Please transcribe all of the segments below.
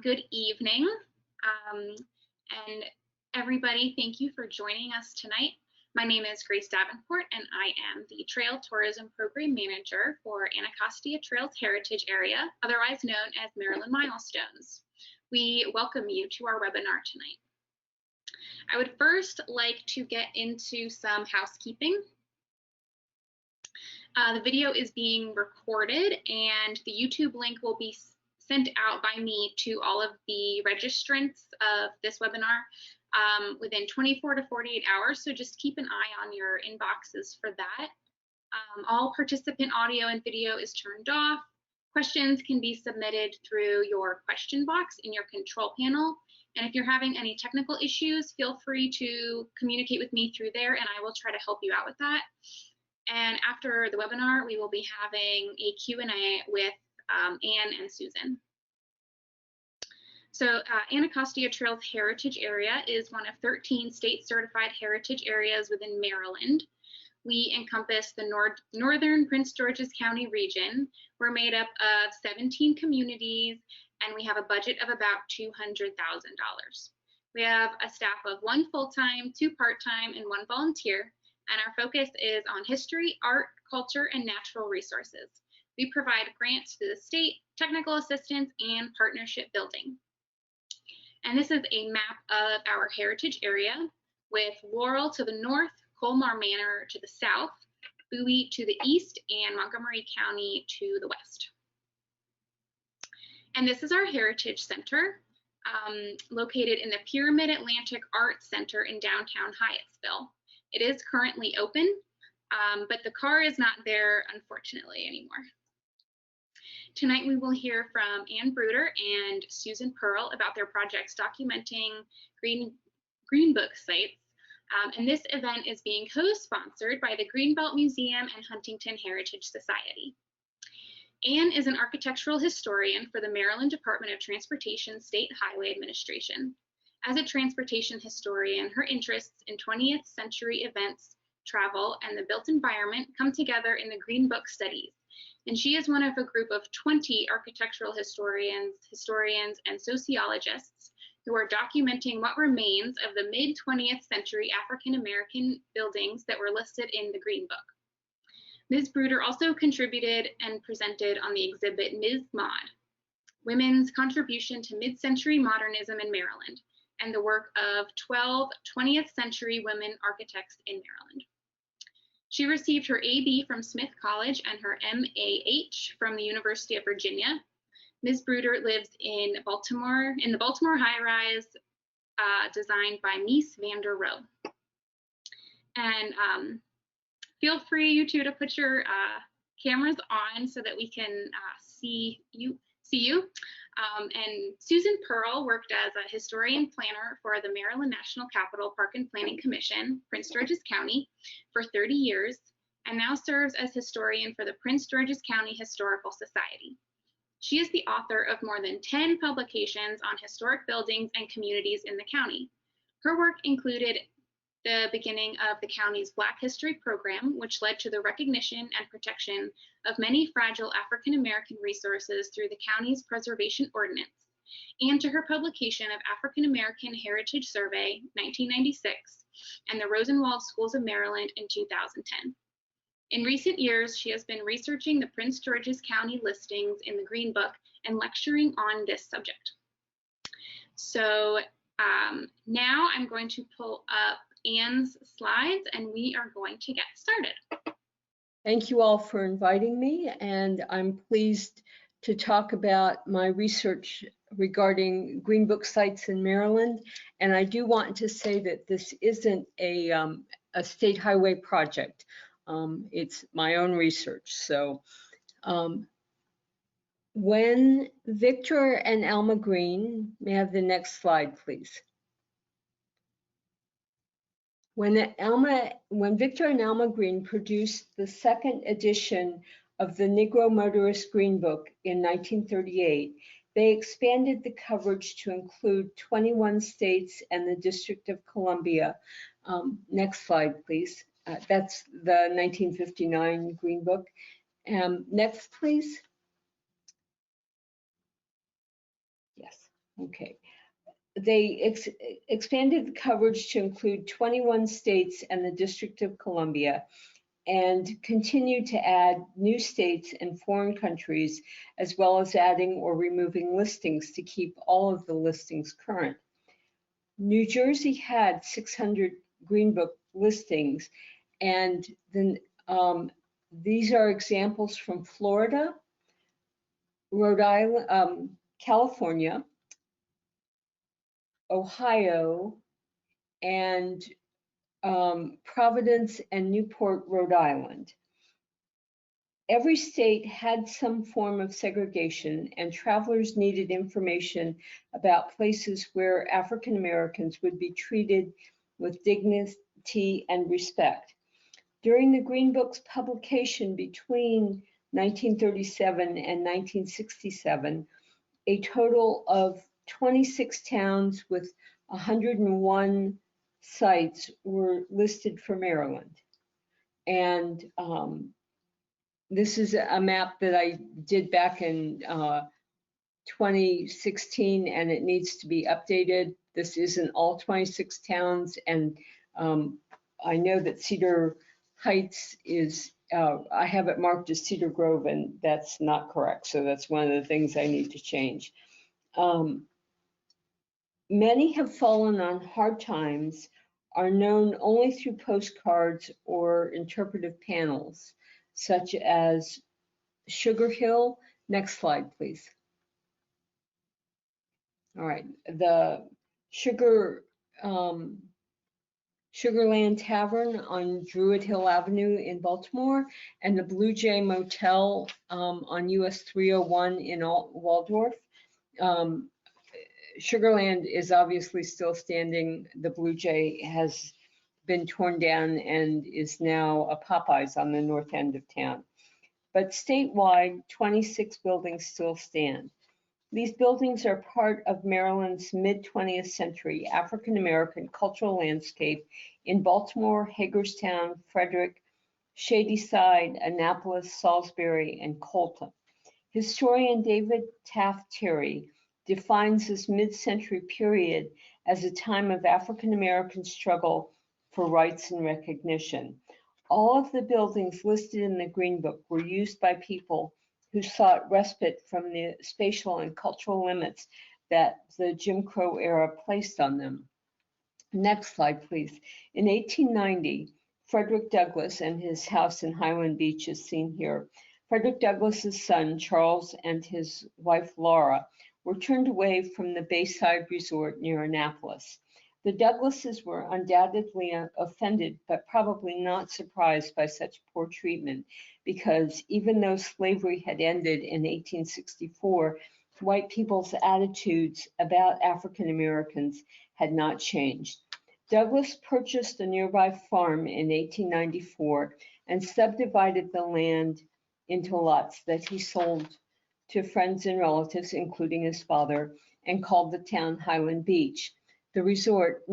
Good evening, and everybody, thank you for joining us tonight. My name is Grace Davenport, and I am the Trail Tourism Program Manager for Anacostia Trails Heritage Area, otherwise known as Maryland Milestones. We welcome you to our webinar tonight. I would first like to get into some housekeeping. The video is being recorded, and the YouTube link will be sent out by me to all of the registrants of this webinar within 24 to 48 hours. So just keep an eye on your inboxes for that. All participant audio and video is turned off. Questions can be submitted through your question box in your control panel. And if you're having any technical issues, feel free to communicate with me through there, and I will try to help you out with that. And after the webinar, we will be having a Q&A with Anne and Susan. So Anacostia Trails Heritage Area is one of 13 state certified heritage areas within Maryland. We encompass the northern Prince George's County region. We're made up of 17 communities, and we have a budget of about $200,000. We have a staff of 1 full-time, 2 part-time, and 1 volunteer, and our focus is on history, art, culture, and natural resources. We provide grants to the state, technical assistance, and partnership building. And this is a map of our heritage area with Laurel to the north, Colmar Manor to the south, Bowie to the east, and Montgomery County to the west. And this is our Heritage Center, located in the Pyramid Atlantic Arts Center in downtown Hyattsville. It is currently open, but the car is not there, unfortunately, anymore. Tonight we will hear from Anne Bruder and Susan Pearl about their projects documenting Greenbook sites. And this event is being co-sponsored by the Greenbelt Museum and Huntington Heritage Society. Anne is an architectural historian for the Maryland Department of Transportation State Highway Administration. As a transportation historian, her interests in 20th century events, travel, and the built environment come together in the Greenbook studies. And she is one of a group of 20 architectural historians, and sociologists who are documenting what remains of the mid-20th century African-American buildings that were listed in the Green Book. Ms. Bruder also contributed and presented on the exhibit Ms. Maud, Women's Contribution to Mid-Century Modernism in Maryland, and the work of 12 20th century women architects in Maryland. She received her AB from Smith College and her MAH from the University of Virginia. Ms. Bruder lives in the Baltimore high-rise designed by Mies van der Rohe. And feel free, you two, to put your cameras on so that we can see you. And Susan Pearl worked as a historian planner for the Maryland National Capital Park and Planning Commission, Prince George's County, for 30 years, and now serves as historian for the Prince George's County Historical Society. She is the author of more than 10 publications on historic buildings and communities in the county. Her work included the beginning of the county's Black History program, which led to the recognition and protection of many fragile African-American resources through the county's preservation ordinance, and to her publication of African-American Heritage Survey, 1996, and the Rosenwald Schools of Maryland in 2010. In recent years, she has been researching the Prince George's County listings in the Green Book and lecturing on this subject. So now I'm going to pull up Anne's slides, and we are going to get started. Thank you all for inviting me, and I'm pleased to talk about my research regarding Green Book sites in Maryland. And I do want to say that this isn't a state highway project. It's my own research. So when Victor and Alma Green, may I have the next slide, please? When Victor and Alma Green produced the second edition of the Negro Motorist Green Book in 1938, they expanded the coverage to include 21 states and the District of Columbia. Next slide, please. That's the 1959 Green Book. Next, please. Yes, okay. They expanded the coverage to include 21 states and the District of Columbia, and continued to add new states and foreign countries, as well as adding or removing listings to keep all of the listings current. New Jersey had 600 Green Book listings, and then these are examples from Florida, Rhode Island, California, Ohio, and Providence and Newport, Rhode Island. Every state had some form of segregation, and travelers needed information about places where African Americans would be treated with dignity and respect. During the Green Book's publication between 1937 and 1967, a total of 26 towns with 101 sites were listed for Maryland. And this is a map that I did back in 2016, and it needs to be updated. This isn't all 26 towns, and I know that Cedar Heights is, I have it marked as Cedar Grove, and that's not correct. So that's one of the things I need to change. Many have fallen on hard times, are known only through postcards or interpretive panels, such as Sugar Hill. Next slide, please. All right, the Sugarland Tavern on Druid Hill Avenue in Baltimore, and the Blue Jay Motel on US 301 in Waldorf. Sugarland is obviously still standing. The Blue Jay has been torn down and is now a Popeyes on the north end of town. But statewide, 26 buildings still stand. These buildings are part of Maryland's mid-20th century African-American cultural landscape in Baltimore, Hagerstown, Frederick, Shadyside, Annapolis, Salisbury, and Colton. Historian David Taft Terry defines this mid-century period as a time of African-American struggle for rights and recognition. All of the buildings listed in the Green Book were used by people who sought respite from the spatial and cultural limits that the Jim Crow era placed on them. Next slide, please. In 1890, Frederick Douglass and his house in Highland Beach is seen here. Frederick Douglass's son, Charles, and his wife, Laura, were turned away from the Bayside Resort near Annapolis. The Douglasses were undoubtedly offended, but probably not surprised by such poor treatment, because even though slavery had ended in 1864, white people's attitudes about African Americans had not changed. Douglass purchased a nearby farm in 1894 and subdivided the land into lots that he sold to friends and relatives, including his father, and called the town Highland Beach. The resort,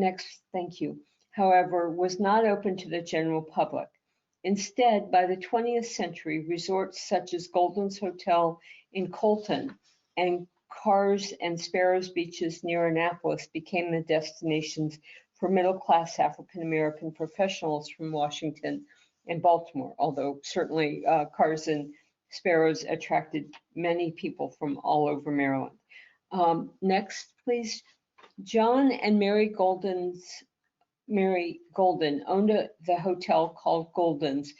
thank you, however, was not open to the general public. Instead, by the 20th century, resorts such as Golden's Hotel in Colton and Carr's and Sparrows Beaches near Annapolis became the destinations for middle-class African-American professionals from Washington and Baltimore, although certainly Carr's and Sparrows attracted many people from all over Maryland. Next, please. John and Mary Golden owned the hotel called Golden's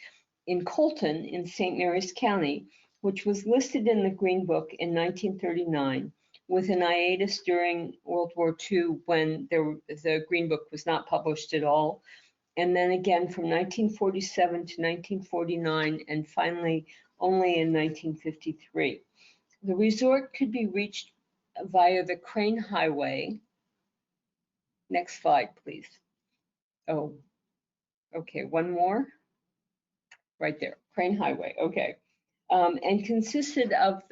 in Colton in St. Mary's County, which was listed in the Green Book in 1939, with an hiatus during World War II when the Green Book was not published at all, and then again from 1947 to 1949, and finally only in 1953. The resort could be reached via the Crane Highway. Next slide, please. Oh, okay, one more. Right there, Crane Highway, okay. And consisted of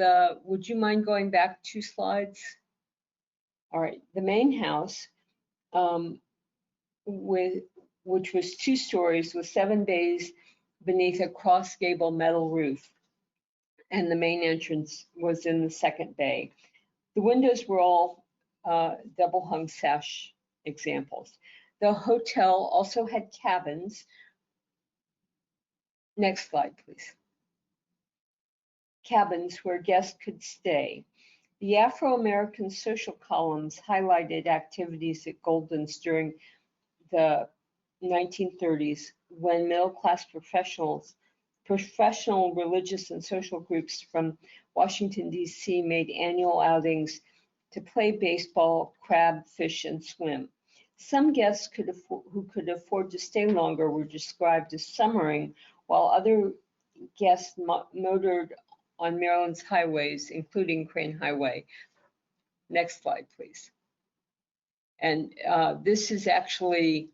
would you mind going back 2 slides? All right, the main house, which was 2 stories with 7 bays beneath a cross gable metal roof. And the main entrance was in the 2nd bay. The windows were all double hung sash examples. The hotel also had cabins. Next slide, please. Cabins where guests could stay. The Afro-American social columns highlighted activities at Golden's during the 1930s when middle-class professional religious and social groups from Washington, D.C. made annual outings to play baseball, crab, fish, and swim. Some guests who could afford to stay longer were described as summering, while other guests motored on Maryland's highways, including Crane Highway. Next slide, please. And this is actually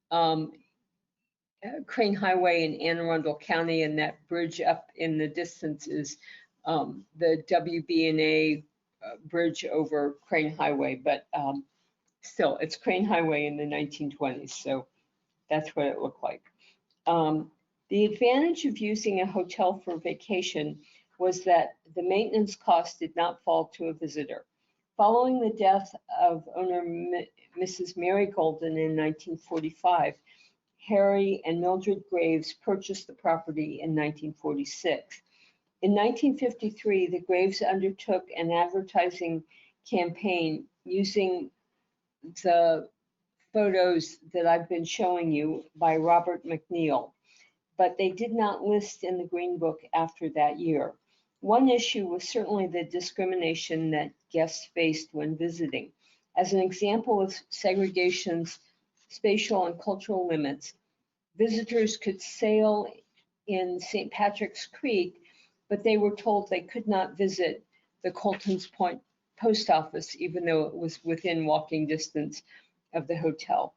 Crane Highway in Anne Arundel County, and that bridge up in the distance is the WB&A bridge over Crane Highway, but still, it's Crane Highway in the 1920s, so that's what it looked like. The advantage of using a hotel for vacation was that the maintenance cost did not fall to a visitor. Following the death of owner Mrs. Mary Golden in 1945, Harry and Mildred Graves purchased the property in 1946. In 1953, the Graves undertook an advertising campaign using the photos that I've been showing you by Robert McNeil, but they did not list in the Green Book after that year. One issue was certainly the discrimination that guests faced when visiting. As an example of segregation's spatial and cultural limits, visitors could sail in St. Patrick's Creek, but they were told they could not visit the Colton's Point post office, even though it was within walking distance of the hotel.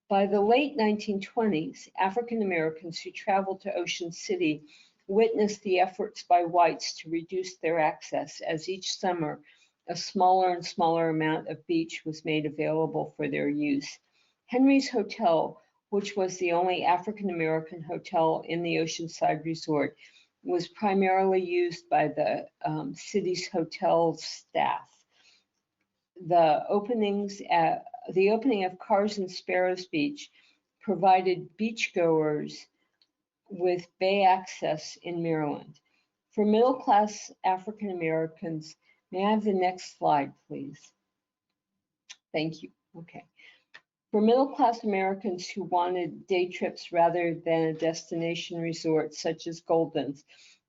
By the late 1920s, African Americans who traveled to Ocean City witnessed the efforts by whites to reduce their access, as each summer a smaller and smaller amount of beach was made available for their use. Henry's Hotel, which was the only African American hotel in the Oceanside Resort, was primarily used by the city's hotel staff. The opening of Cars and Sparrows Beach provided beachgoers with bay access in Maryland. For middle-class African Americans, may I have the next slide, please? Thank you. Okay. For middle-class Americans who wanted day trips rather than a destination resort such as Golden's,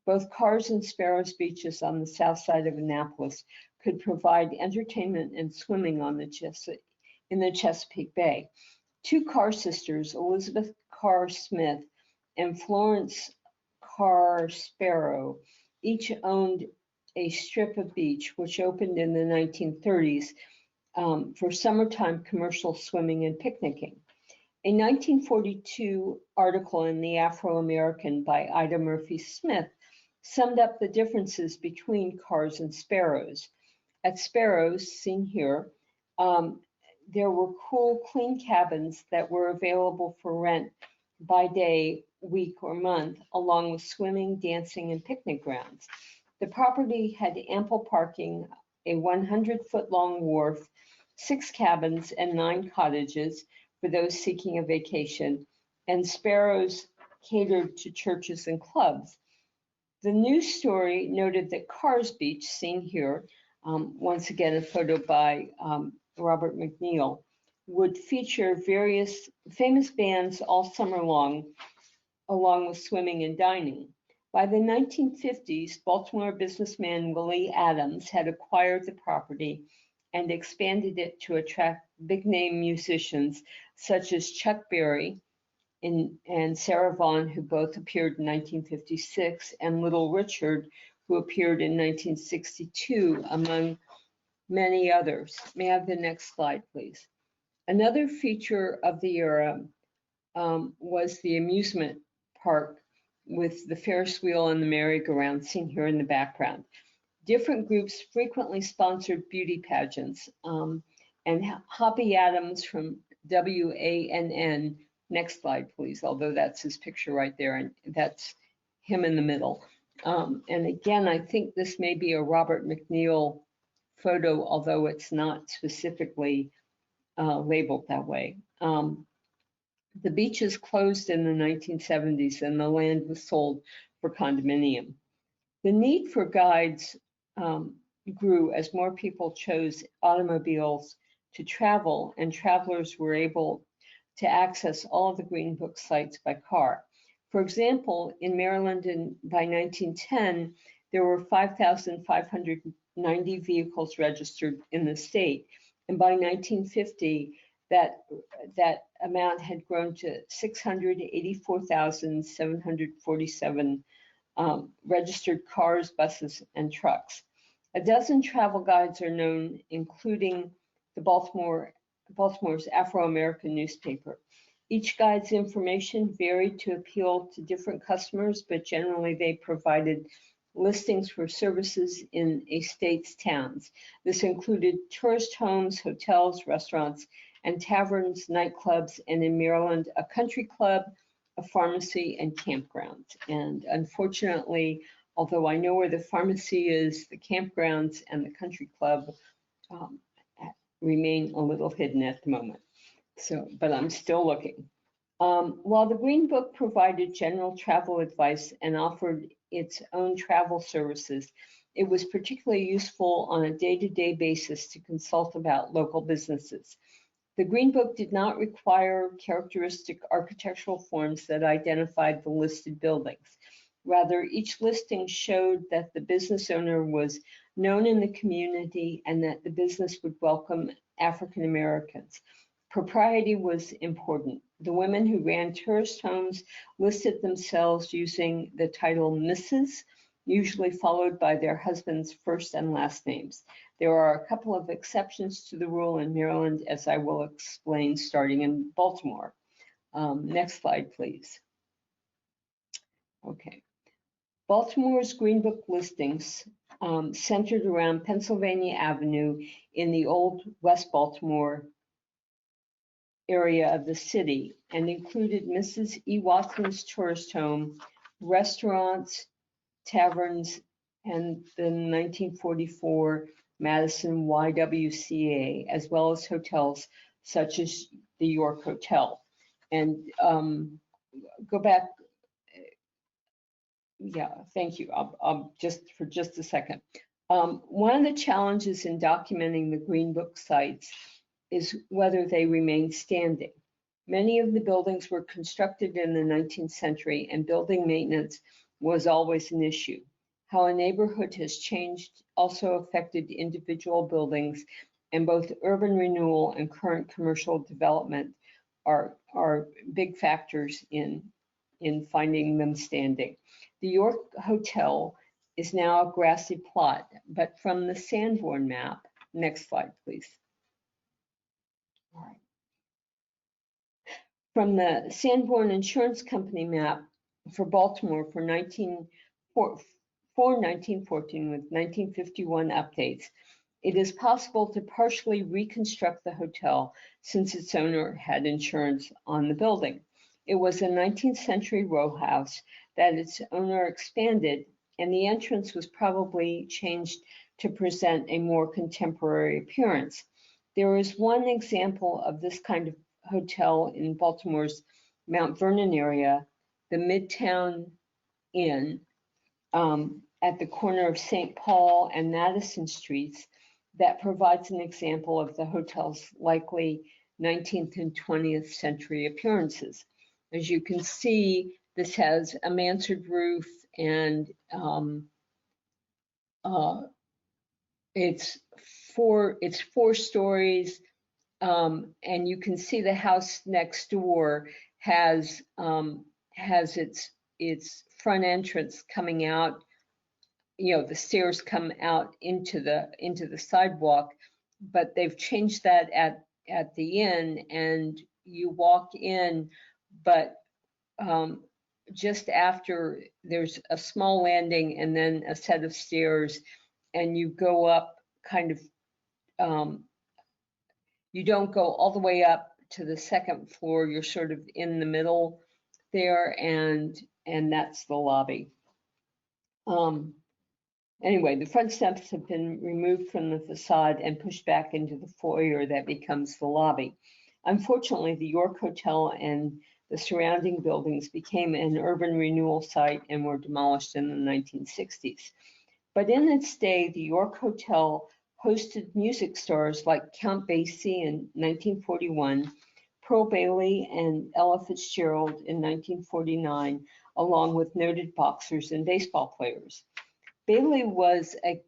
both Cars and Sparrows beaches on the south side of Annapolis could provide entertainment and swimming on in the Chesapeake Bay. Two Carr sisters, Elizabeth Carr Smith and Florence Carr Sparrow, each owned a strip of beach which opened in the 1930s for summertime commercial swimming and picnicking. A 1942 article in the Afro-American by Ida Murphy Smith summed up the differences between Cars and Sparrows. At Sparrows, seen here, there were cool, clean cabins that were available for rent by day, week, or month, along with swimming, dancing, and picnic grounds. The property had ample parking, a 100-foot-long wharf, 6 cabins, and 9 cottages for those seeking a vacation, and Sparrows catered to churches and clubs. The news story noted that Carr's Beach, seen here, once again a photo by Robert McNeil, would feature various famous bands all summer long, along with swimming and dining. By the 1950s, Baltimore businessman Willie Adams had acquired the property and expanded it to attract big-name musicians such as Chuck Berry and Sarah Vaughan, who both appeared in 1956, and Little Richard, who appeared in 1962, among many others. May I have the next slide, please? Another feature of the era was the amusement park with the Ferris wheel and the merry-go-round seen here in the background. Different groups frequently sponsored beauty pageants, and Hoppy Adams from WANN, next slide please, although that's his picture right there, and that's him in the middle. And again, I think this may be a Robert McNeil photo, although it's not specifically labeled that way. The beaches closed in the 1970s and the land was sold for condominium. The need for guides grew as more people chose automobiles to travel, and travelers were able to access all of the Green Book sites by car. For example, in Maryland by 1910, there were 5,590 vehicles registered in the state, and by 1950, that amount had grown to 684,747 registered cars, buses, and trucks. A dozen travel guides are known, including the Baltimore's Afro-American newspaper. Each guide's information varied to appeal to different customers, but generally they provided listings for services in a state's towns. This included tourist homes, hotels, restaurants, and taverns, nightclubs, and in Maryland, a country club, a pharmacy, and campgrounds. And unfortunately, although I know where the pharmacy is, the campgrounds and the country club remain a little hidden at the moment. So, but I'm still looking. While the Green Book provided general travel advice and offered its own travel services, it was particularly useful on a day-to-day basis to consult about local businesses. The Green Book did not require characteristic architectural forms that identified the listed buildings. Rather, each listing showed that the business owner was known in the community and that the business would welcome African Americans. Propriety was important. The women who ran tourist homes listed themselves using the title Mrs., usually followed by their husband's first and last names. There are a couple of exceptions to the rule in Maryland, as I will explain starting in Baltimore. Next slide, please. Okay. Baltimore's Green Book listings centered around Pennsylvania Avenue in the old West Baltimore area of the city and included Mrs. E. Watson's tourist home, restaurants, taverns, and the 1944 Madison YWCA, as well as hotels such as the York Hotel. And go back. Yeah, thank you. I'll just for just a second. One of the challenges in documenting the Green Book sites is whether they remain standing. Many of the buildings were constructed in the 19th century, and building maintenance was always an issue. How a neighborhood has changed also affected individual buildings, and both urban renewal and current commercial development are big factors in finding them standing. The York Hotel is now a grassy plot, but from the Sanborn map, next slide, please. All right. From the Sanborn Insurance Company map for Baltimore for 1914 with 1951 updates, it is possible to partially reconstruct the hotel since its owner had insurance on the building. It was a 19th century row house that its owner expanded, and the entrance was probably changed to present a more contemporary appearance. There is one example of this kind of hotel in Baltimore's Mount Vernon area, the Midtown Inn, at the corner of St. Paul and Madison Streets, that provides an example of the hotel's likely 19th and 20th century appearances. As you can see, this has a mansard roof, and it's four stories, and you can see the house next door has its front entrance coming out. You know, the stairs come out into the sidewalk, but they've changed that at the inn, and you walk in, but just after there's a small landing and then a set of stairs, and you go up kind of, you don't go all the way up to the second floor, you're sort of in the middle there, and that's the lobby. Anyway, the front steps have been removed from the facade and pushed back into the foyer that becomes the lobby. Unfortunately, the York Hotel and the surrounding buildings became an urban renewal site and were demolished in the 1960s. But in its day, the York Hotel hosted music stars like Count Basie in 1941, Pearl Bailey and Ella Fitzgerald in 1949, along with noted boxers and baseball players. Bailey was a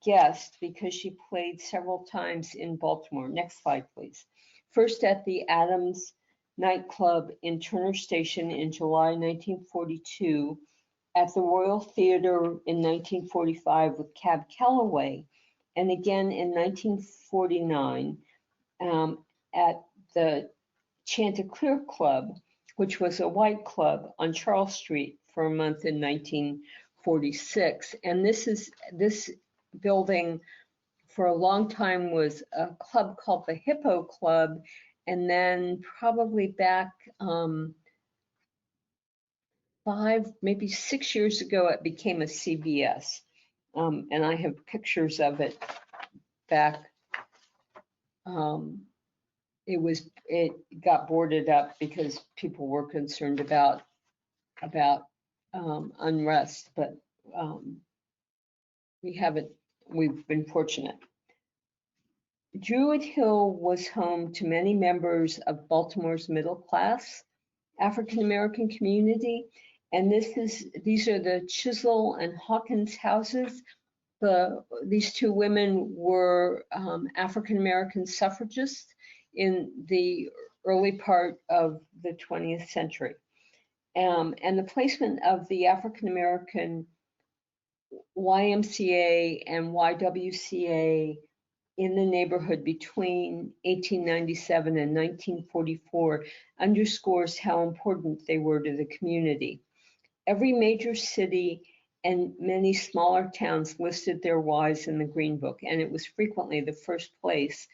guest because she played several times in Baltimore. Next slide, please. First at the Adams nightclub in Turner Station in July 1942, at the Royal Theatre in 1945 with Cab Calloway, and again in 1949 at the Chanticleer Club, which was a white club on Charles Street for a month in 1946. And this building for a long time was a club called the Hippo Club, and then probably back 5, maybe 6 years ago, it became a CVS. And I have pictures of it back. It got boarded up because people were concerned about unrest, but we've been fortunate. Druid Hill was home to many members of Baltimore's middle class African American community, and these are the Chisel and Hawkins houses. These two women were African American suffragists in the early part of the 20th century. And the placement of the African American YMCA and YWCA in the neighborhood between 1897 and 1944 underscores how important they were to the community. Every major city and many smaller towns listed their Ys in the Green Book, and it was frequently the first place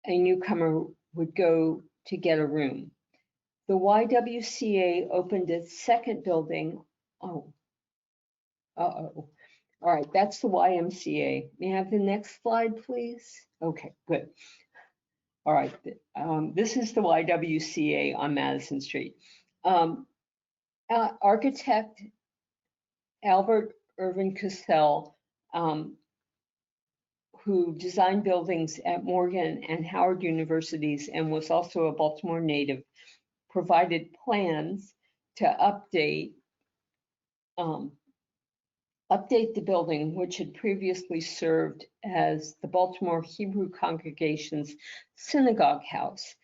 a newcomer would go to get a room. The YWCA opened its second building. All right, that's the YMCA. May I have the next slide, please? Okay, good. All right, this is the YWCA on Madison Street. Architect Albert Irvin Cassell, who designed buildings at Morgan and Howard universities and was also a Baltimore native, provided plans to update the building, which had previously served as the Baltimore Hebrew Congregation's synagogue house.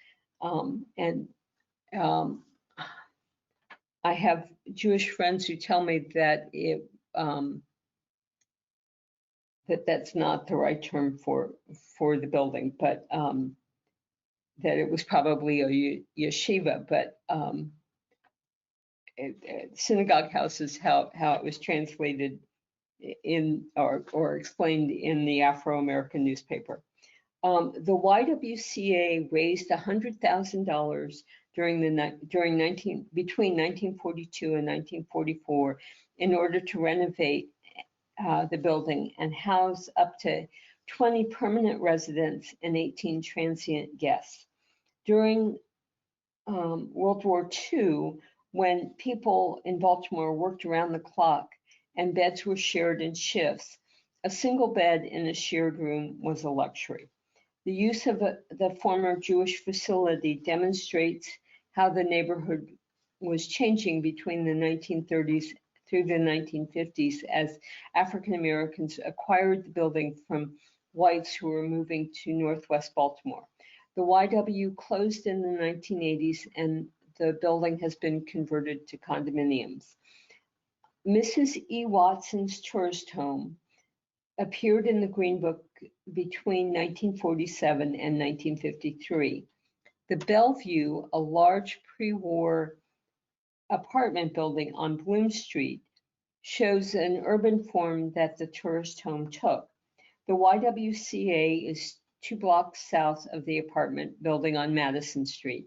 I have Jewish friends who tell me that that's not the right term for the building, but that it was probably a yeshiva, but synagogue house is how it was translated in or explained in the Afro-American newspaper. The YWCA raised $100,000 between 1942 and 1944 in order to renovate the building and house up to 20 permanent residents and 18 transient guests. During World War II, when people in Baltimore worked around the clock and beds were shared in shifts, a single bed in a shared room was a luxury. The use of the former Jewish facility demonstrates how the neighborhood was changing between the 1930s through the 1950s as African Americans acquired the building from whites who were moving to Northwest Baltimore. The YW closed in the 1980s and the building has been converted to condominiums. Mrs. E. Watson's tourist home appeared in the Green Book between 1947 and 1953. The Bellevue, a large pre-war apartment building on Bloom Street, shows an urban form that the tourist home took. The YWCA is 2 blocks south of the apartment building on Madison Street.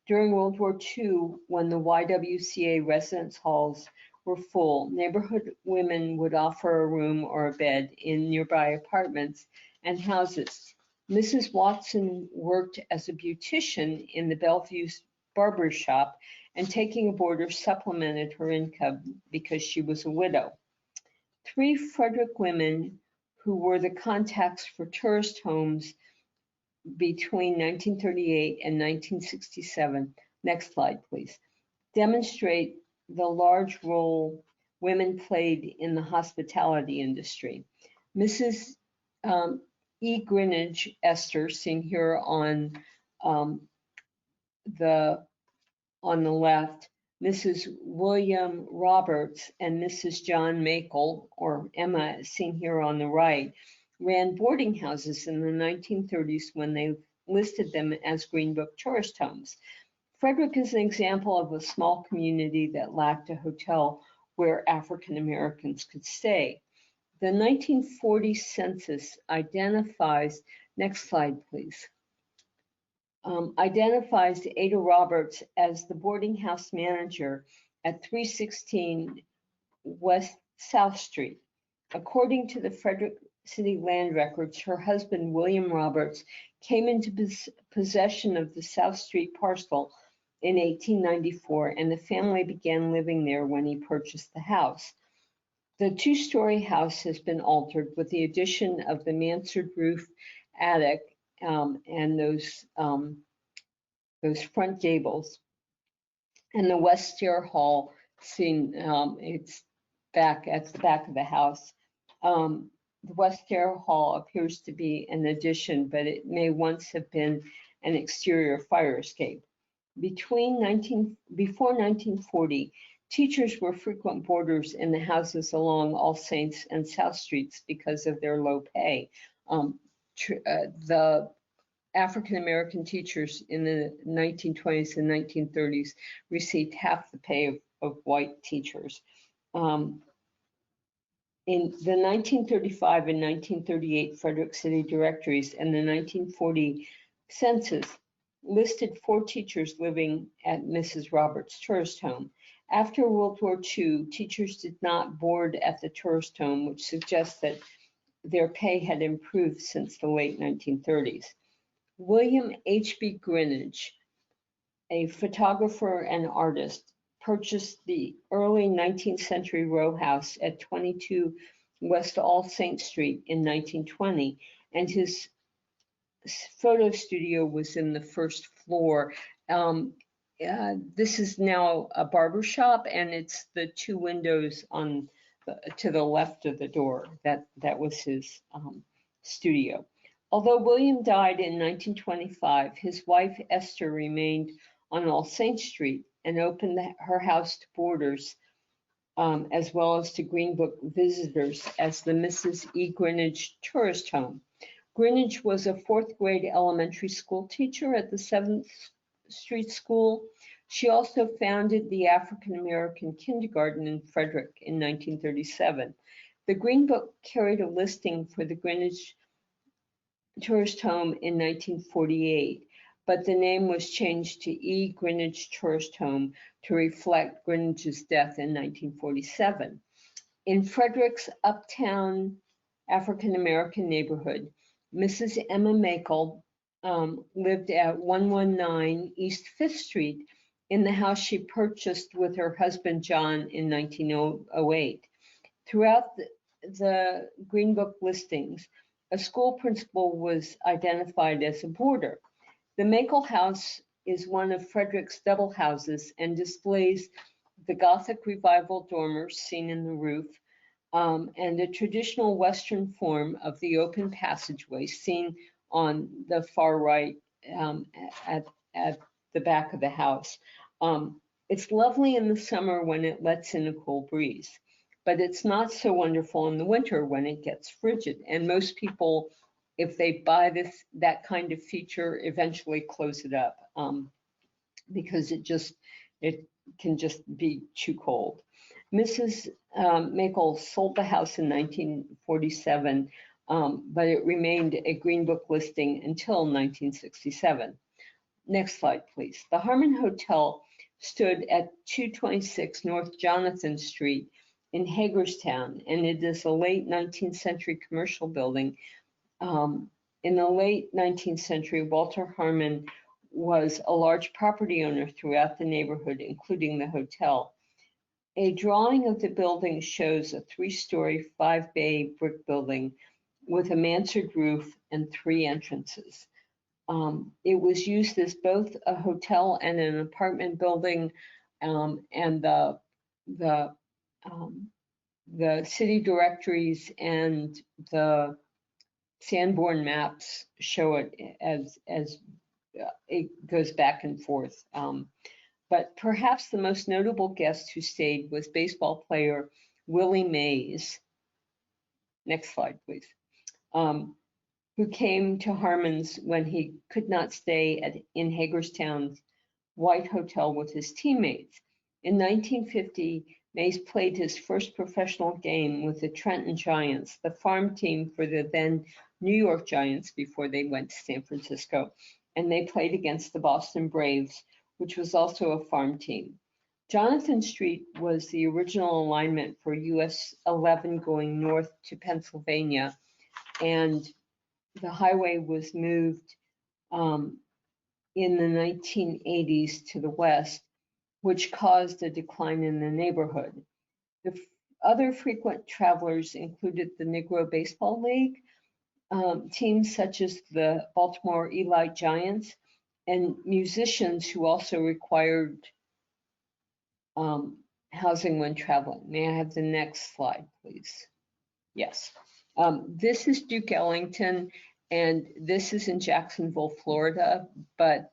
During World War II, when the YWCA residence halls were full, neighborhood women would offer a room or a bed in nearby apartments and houses. Mrs. Watson worked as a beautician in the Bellevue barber shop, and taking a boarder supplemented her income because she was a widow. 3 Frederick women who were the contacts for tourist homes between 1938 and 1967, next slide please, demonstrate the large role women played in the hospitality industry. Mrs. E. Greenidge Esther, seen here on the left, Mrs. William Roberts and Mrs. John Makel, or Emma, seen here on the right, ran boarding houses in the 1930s when they listed them as Green Book tourist homes. Frederick is an example of a small community that lacked a hotel where African Americans could stay. The 1940 census identifies, next slide please, identifies Ada Roberts as the boarding house manager at 316 West South Street. According to the Frederick City land records, her husband, William Roberts, came into possession of the South Street parcel in 1894, and the family began living there when he purchased the house. The 2-story house has been altered with the addition of the mansard roof attic and those front gables, and the west stair hall seen, it's back at the back of the house. The west stair hall appears to be an addition, but it may once have been an exterior fire escape. Before 1940, teachers were frequent boarders in the houses along All Saints and South Streets because of their low pay. The African American teachers in the 1920s and 1930s received half the pay of white teachers. In the 1935 and 1938 Frederick City directories and the 1940 census listed 4 teachers living at Mrs. Roberts' tourist home. After World War II, teachers did not board at the tourist home, which suggests that their pay had improved since the late 1930s. William H.B. Greenidge, a photographer and artist, purchased the early 19th century row house at 22 West All Saints Street in 1920, and his photo studio was in the first floor. This is now a barber shop, and it's the 2 windows on to the left of the door. That was his studio. Although William died in 1925, his wife Esther remained on All Saints Street and opened her house to boarders as well as to Green Book visitors as the Mrs. E. Greenidge Tourist Home. Greenidge was a 4th grade elementary school teacher at the 7th Street School. She also founded the African American Kindergarten in Frederick in 1937. The Green Book carried a listing for the Greenidge Tourist Home in 1948, but the name was changed to E. Greenidge Tourist Home to reflect Greenidge's death in 1947. In Frederick's uptown African American neighborhood, Mrs. Emma Makel lived at 119 East 5th Street in the house she purchased with her husband John in 1908. Throughout the Green Book listings, a school principal was identified as a boarder. The Makel House is one of Frederick's double houses and displays the Gothic Revival dormers seen in the roof, and a traditional Western form of the open passageway seen on the far right at the back of the house. It's lovely in the summer when it lets in a cool breeze, but it's not so wonderful in the winter when it gets frigid. And most people, if they buy that kind of feature, eventually close it up because it can just be too cold. Mrs. Makel sold the house in 1947, but it remained a Green Book listing until 1967. Next slide, please. The Harmon Hotel stood at 226 North Jonathan Street in Hagerstown, and it is a late 19th century commercial building. In the late 19th century, Walter Harmon was a large property owner throughout the neighborhood, including the hotel. A drawing of the building shows a 3-story, 5-bay brick building with a mansard roof and 3 entrances. It was used as both a hotel and an apartment building, and the city directories and the Sanborn maps show it as it goes back and forth. But perhaps the most notable guest who stayed was baseball player Willie Mays. Next slide, please. Who came to Harmon's when he could not stay in Hagerstown's White Hotel with his teammates. In 1950, Mays played his first professional game with the Trenton Giants, the farm team for the then New York Giants before they went to San Francisco, and they played against the Boston Braves, which was also a farm team. Jonathan Street was the original alignment for US 11 going north to Pennsylvania, and the highway was moved in the 1980s to the west, which caused a decline in the neighborhood. The other frequent travelers included the Negro Baseball League, teams such as the Baltimore Elite Giants, and musicians who also required housing when traveling. May I have the next slide, please? Yes. This is Duke Ellington, and this is in Jacksonville, Florida, but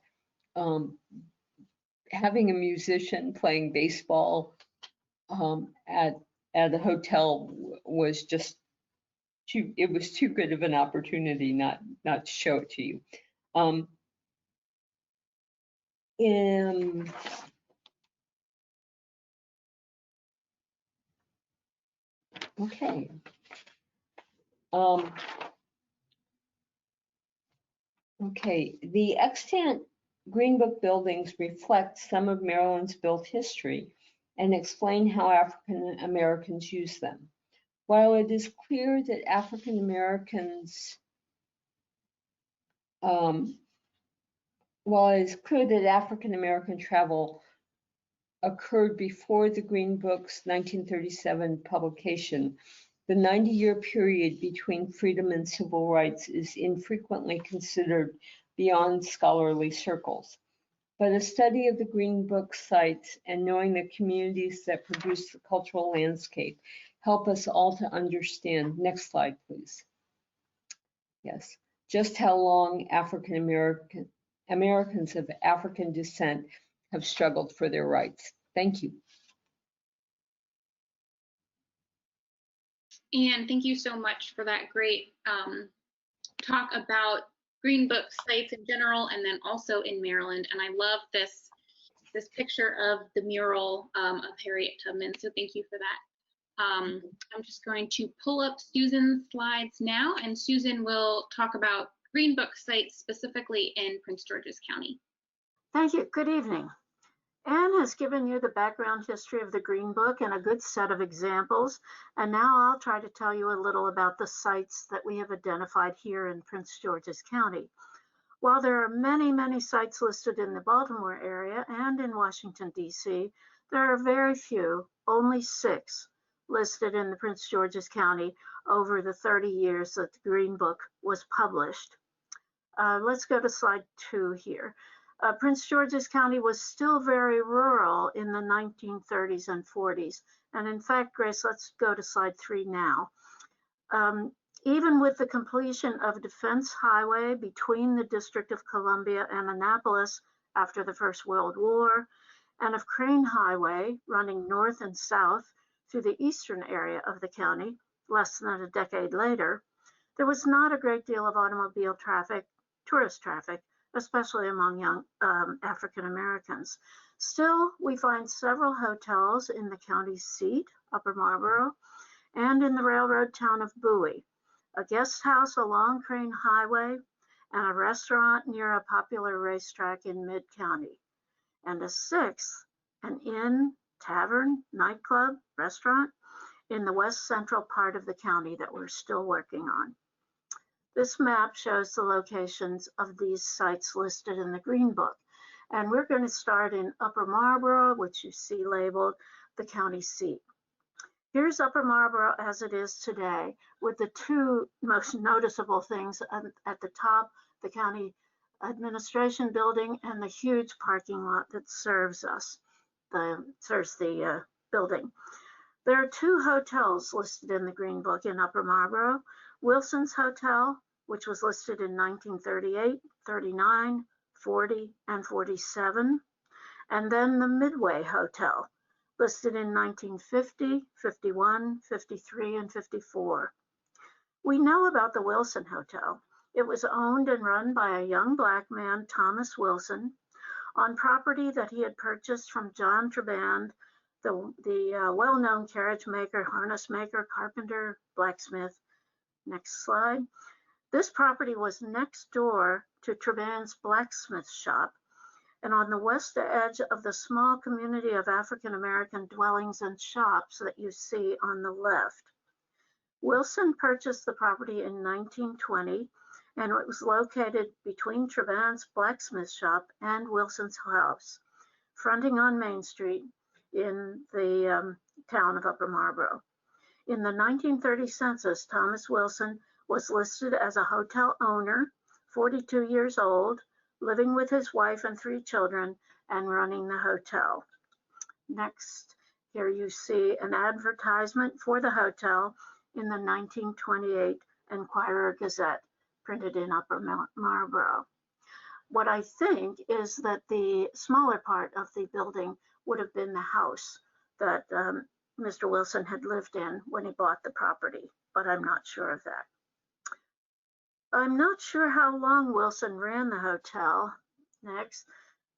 having a musician playing baseball at a hotel was just it was too good of an opportunity not to show it to you. Okay. Okay, the extant Green Book buildings reflect some of Maryland's built history and explain how African Americans use them. While it is clear that African Americans travel occurred before the Green Book's 1937 publication, the 90-year period between freedom and civil rights is infrequently considered beyond scholarly circles. But a study of the Green Book sites and knowing the communities that produce the cultural landscape help us all to understand. Next slide, please. Yes, just how long African Americans of African descent have struggled for their rights. Thank you. And thank you so much for that great talk about Green Book sites in general, and then also in Maryland. And I love this picture of the mural of Harriet Tubman. So thank you for that. I'm just going to pull up Susan's slides now, and Susan will talk about Green Book sites specifically in Prince George's County. Thank you. Good evening. Anne has given you the background history of the Green Book and a good set of examples, and now I'll try to tell you a little about the sites that we have identified here in Prince George's County. While there are many, many sites listed in the Baltimore area and in Washington, D.C., there are very few, only 6, listed in the Prince George's County over the 30 years that the Green Book was published. Let's go to slide 2 here. Prince George's County was still very rural in the 1930s and 40s. And in fact, Grace, let's go to slide 3 now. Even with the completion of Defense Highway between the District of Columbia and Annapolis after the First World War, and of Crane Highway running north and south through the eastern area of the county less than a decade later, there was not a great deal of automobile traffic, tourist traffic, especially among young African Americans. Still, we find several hotels in the county's seat, Upper Marlboro, and in the railroad town of Bowie, a guest house along Crane Highway, and a restaurant near a popular racetrack in mid-county. And a 6th an inn, tavern, nightclub, restaurant in the west central part of the county that we're still working on. This map shows the locations of these sites listed in the Green Book. And we're going to start in Upper Marlboro, which you see labeled the county seat. Here's Upper Marlboro as it is today, with the two most noticeable things at the top, the county administration building and the huge parking lot that serves the building. There are two hotels listed in the Green Book in Upper Marlboro. Wilson's Hotel, which was listed in 1938, 39, 40, and 47. And then the Midway Hotel, listed in 1950, 51, 53, and 54. We know about the Wilson Hotel. It was owned and run by a young Black man, Thomas Wilson, on property that he had purchased from John Traband, the well-known carriage maker, harness maker, carpenter, blacksmith. Next slide. This property was next door to Traband's blacksmith shop and on the west edge of the small community of African-American dwellings and shops that you see on the left. Wilson purchased the property in 1920, and it was located between Traband's blacksmith shop and Wilson's house, fronting on Main Street in the town of Upper Marlboro. In the 1930 census, Thomas Wilson was listed as a hotel owner, 42 years old, living with his wife and 3 children, and running the hotel. Next, here you see an advertisement for the hotel in the 1928 Enquirer Gazette, printed in Upper Marlboro. What I think is that the smaller part of the building would have been the house that Mr. Wilson had lived in when he bought the property, but I'm not sure of that. I'm not sure how long Wilson ran the hotel. Next,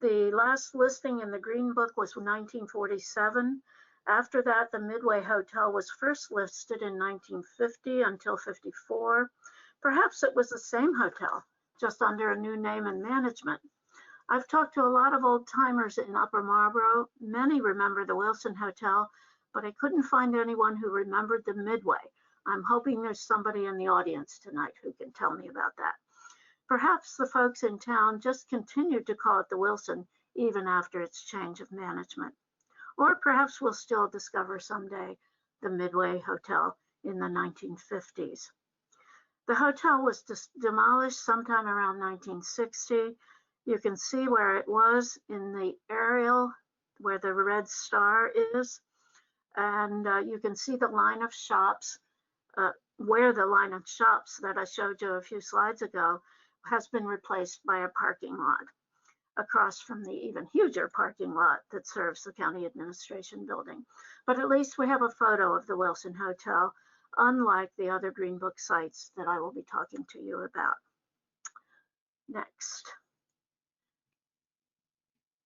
the last listing in the Green Book was 1947. After that, the Midway Hotel was first listed in 1950 until 54. Perhaps it was the same hotel, just under a new name and management. I've talked to a lot of old timers in Upper Marlboro. Many remember the Wilson Hotel, but I couldn't find anyone who remembered the Midway. I'm hoping there's somebody in the audience tonight who can tell me about that. Perhaps the folks in town just continued to call it the Wilson even after its change of management. Or perhaps we'll still discover someday the Midway Hotel in the 1950s. The hotel was demolished sometime around 1960. You can see where it was in the aerial, where the red star is. And you can see the line of shops, where the line of shops that I showed you a few slides ago has been replaced by a parking lot across from the even huger parking lot that serves the county administration building. But at least we have a photo of the Wilson Hotel, unlike the other Green Book sites that I will be talking to you about. Next.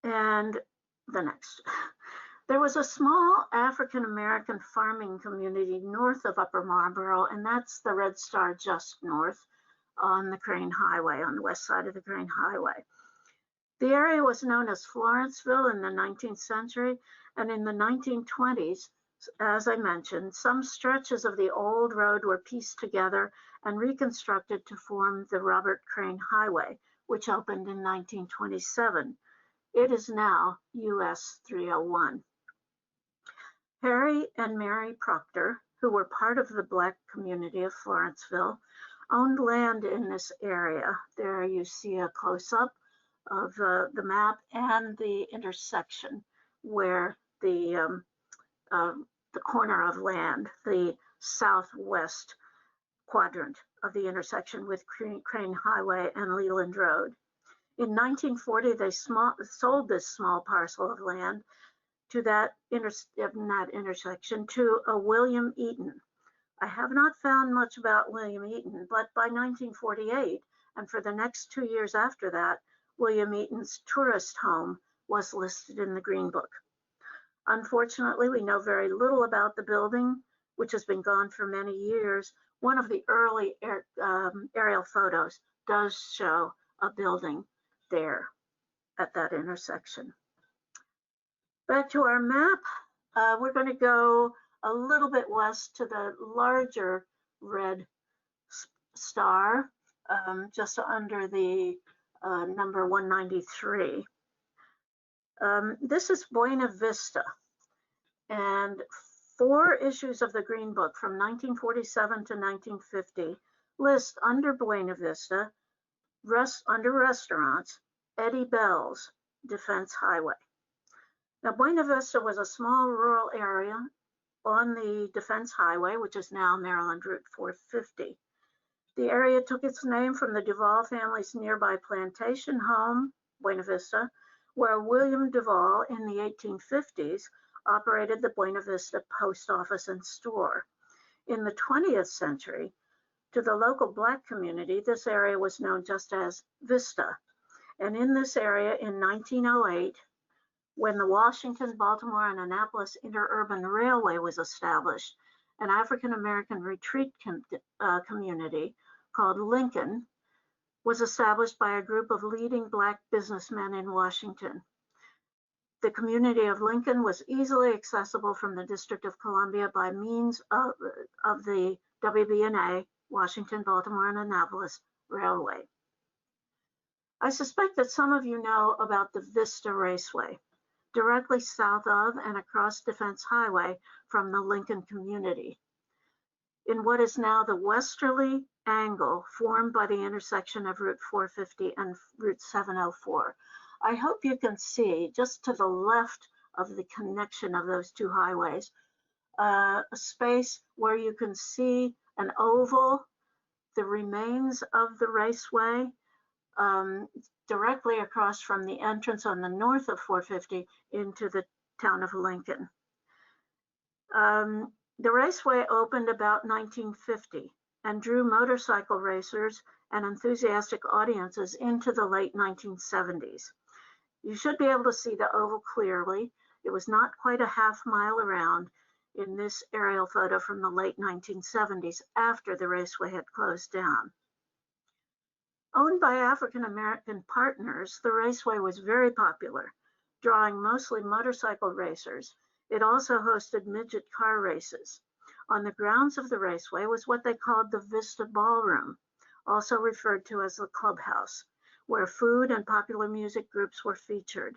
And the next. There was a small African-American farming community north of Upper Marlboro, and that's the red star just north on the Crane Highway, on the west side of the Crane Highway. The area was known as Florenceville in the 19th century, and in the 1920s, as I mentioned, some stretches of the old road were pieced together and reconstructed to form the Robert Crane Highway, which opened in 1927. It is now US 301. Harry and Mary Proctor, who were part of the Black community of Florenceville, owned land in this area. There you see a close-up of the map and the intersection where the corner of land, the southwest quadrant of the intersection with Crane Highway and Leland Road. In 1940, they sold this small parcel of land to that intersection to a William Eaton. I have not found much about William Eaton, but by 1948, and for the next 2 years after that, William Eaton's tourist home was listed in the Green Book. Unfortunately, we know very little about the building, which has been gone for many years. One of the early aerial photos does show a building there at that intersection. Back to our map, we're going to go a little bit west to the larger red star, just under the number 193. This is Buena Vista, and 4 issues of the Green Book from 1947 to 1950 list under Buena Vista, under restaurants, Eddie Bell's Defense Highway. Now, Buena Vista was a small rural area on the Defense Highway, which is now Maryland Route 450. The area took its name from the Duval family's nearby plantation home, Buena Vista, where William Duval in the 1850s operated the Buena Vista post office and store. In the 20th century, to the local Black community, this area was known just as Vista. And in this area in 1908, when the Washington, Baltimore, and Annapolis Interurban Railway was established, an African-American retreat community called Lincoln was established by a group of leading Black businessmen in Washington. The community of Lincoln was easily accessible from the District of Columbia by means of the WB&A, Washington, Baltimore, and Annapolis Railway. I suspect that some of you know about the Vista Raceway, directly south of and across Defense Highway from the Lincoln community, in what is now the westerly angle formed by the intersection of Route 450 and Route 704. I hope you can see just to the left of the connection of those 2 highways, a space where you can see an oval, the remains of the raceway, directly across from the entrance on the north of 450 into the town of Lincoln. The raceway opened about 1950 and drew motorcycle racers and enthusiastic audiences into the late 1970s. You should be able to see the oval clearly. It was not quite a half mile around in this aerial photo from the late 1970s after the raceway had closed down. Owned by African-American partners, the raceway was very popular, drawing mostly motorcycle racers. It also hosted midget car races. On the grounds of the raceway was what they called the Vista Ballroom, also referred to as the clubhouse, where food and popular music groups were featured.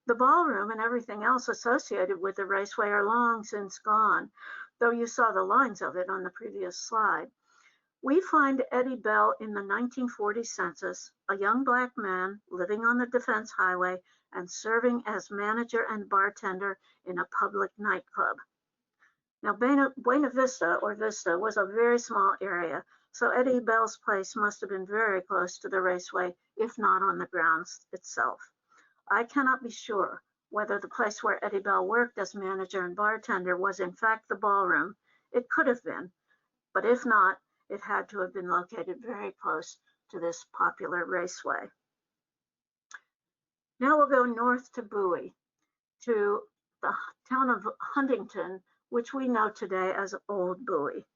The ballroom and everything else associated with the raceway are long since gone, though you saw the lines of it on the previous slide. We find Eddie Bell in the 1940 census, a young Black man living on the Defense Highway and serving as manager and bartender in a public nightclub. Now, Buena Vista, or Vista, was a very small area, so Eddie Bell's place must have been very close to the raceway, if not on the grounds itself. I cannot be sure whether the place where Eddie Bell worked as manager and bartender was in fact the ballroom. It could have been, but if not, it had to have been located very close to this popular raceway. Now we'll go north to Bowie, to the town of Huntington, which we know today as Old Bowie.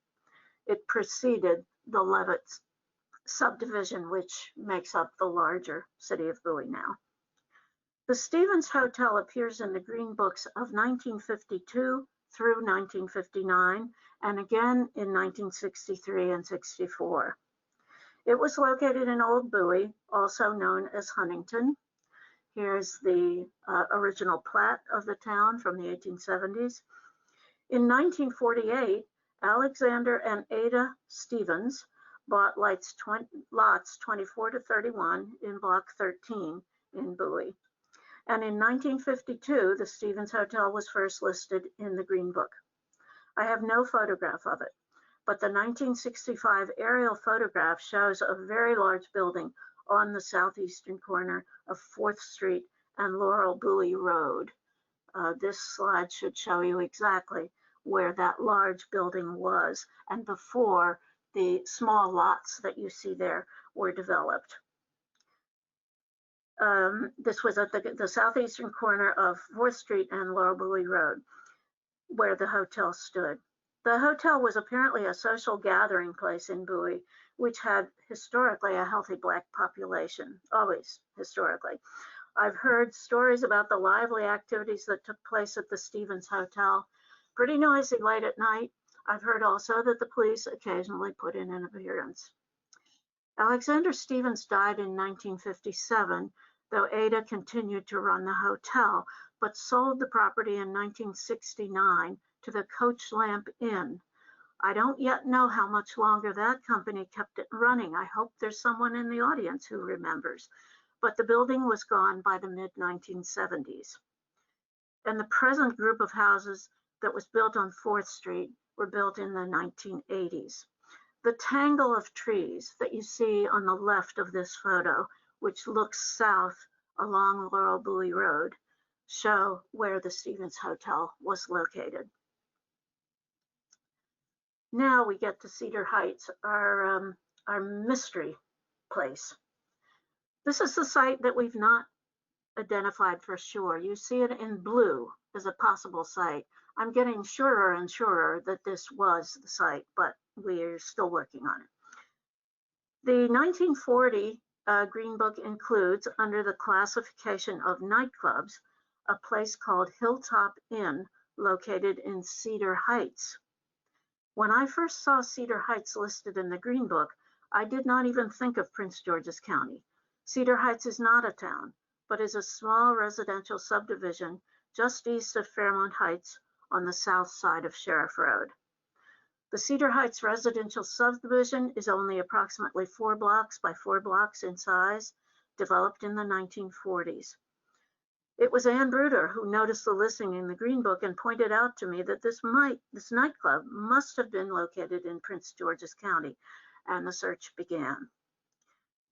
It preceded the Levitt subdivision, which makes up the larger city of Bowie now. The Stevens Hotel appears in the Green Books of 1952 through 1959, and again in 1963 and 64. It was located in Old Bowie, also known as Huntington. Here's the original plat of the town from the 1870s. In 1948, Alexander and Ada Stevens bought lots 24 to 31 in Block 13 in Bowie. And in 1952, the Stevens Hotel was first listed in the Green Book. I have no photograph of it, but the 1965 aerial photograph shows a very large building on the southeastern corner of 4th Street and Laurel Bowie Road. This slide should show you exactly where that large building was and before the small lots that you see there were developed. This was at the southeastern corner of 4th Street and Laurel Bowie Road, where the hotel stood. The hotel was apparently a social gathering place in Bowie, which had historically a healthy Black population, always historically. I've heard stories about the lively activities that took place at the Stevens Hotel. Pretty noisy late at night. I've heard also that the police occasionally put in an appearance. Alexander Stevens died in 1957, though Ada continued to run the hotel, but sold the property in 1969 to the Coach Lamp Inn. I don't yet know how much longer that company kept it running. I hope there's someone in the audience who remembers. But the building was gone by the mid-1970s. And the present group of houses that was built on 4th Street were built in the 1980s. The tangle of trees that you see on the left of this photo, which looks south along Laurel Bowie Road, show where the Stevens Hotel was located. Now we get to Cedar Heights, our mystery place. This is the site that we've not identified for sure. You see it in blue as a possible site. I'm getting surer and surer that this was the site, but we're still working on it. The 1940 Green Book includes, under the classification of nightclubs, a place called Hilltop Inn located in Cedar Heights. When I first saw Cedar Heights listed in the Green Book, I did not even think of Prince George's County. Cedar Heights is not a town, but is a small residential subdivision just east of Fairmont Heights on the south side of Sheriff Road. The Cedar Heights residential subdivision is only approximately 4 blocks by 4 blocks in size, developed in the 1940s. It was Ann Bruder who noticed the listing in the Green Book and pointed out to me that this nightclub must have been located in Prince George's County, and the search began.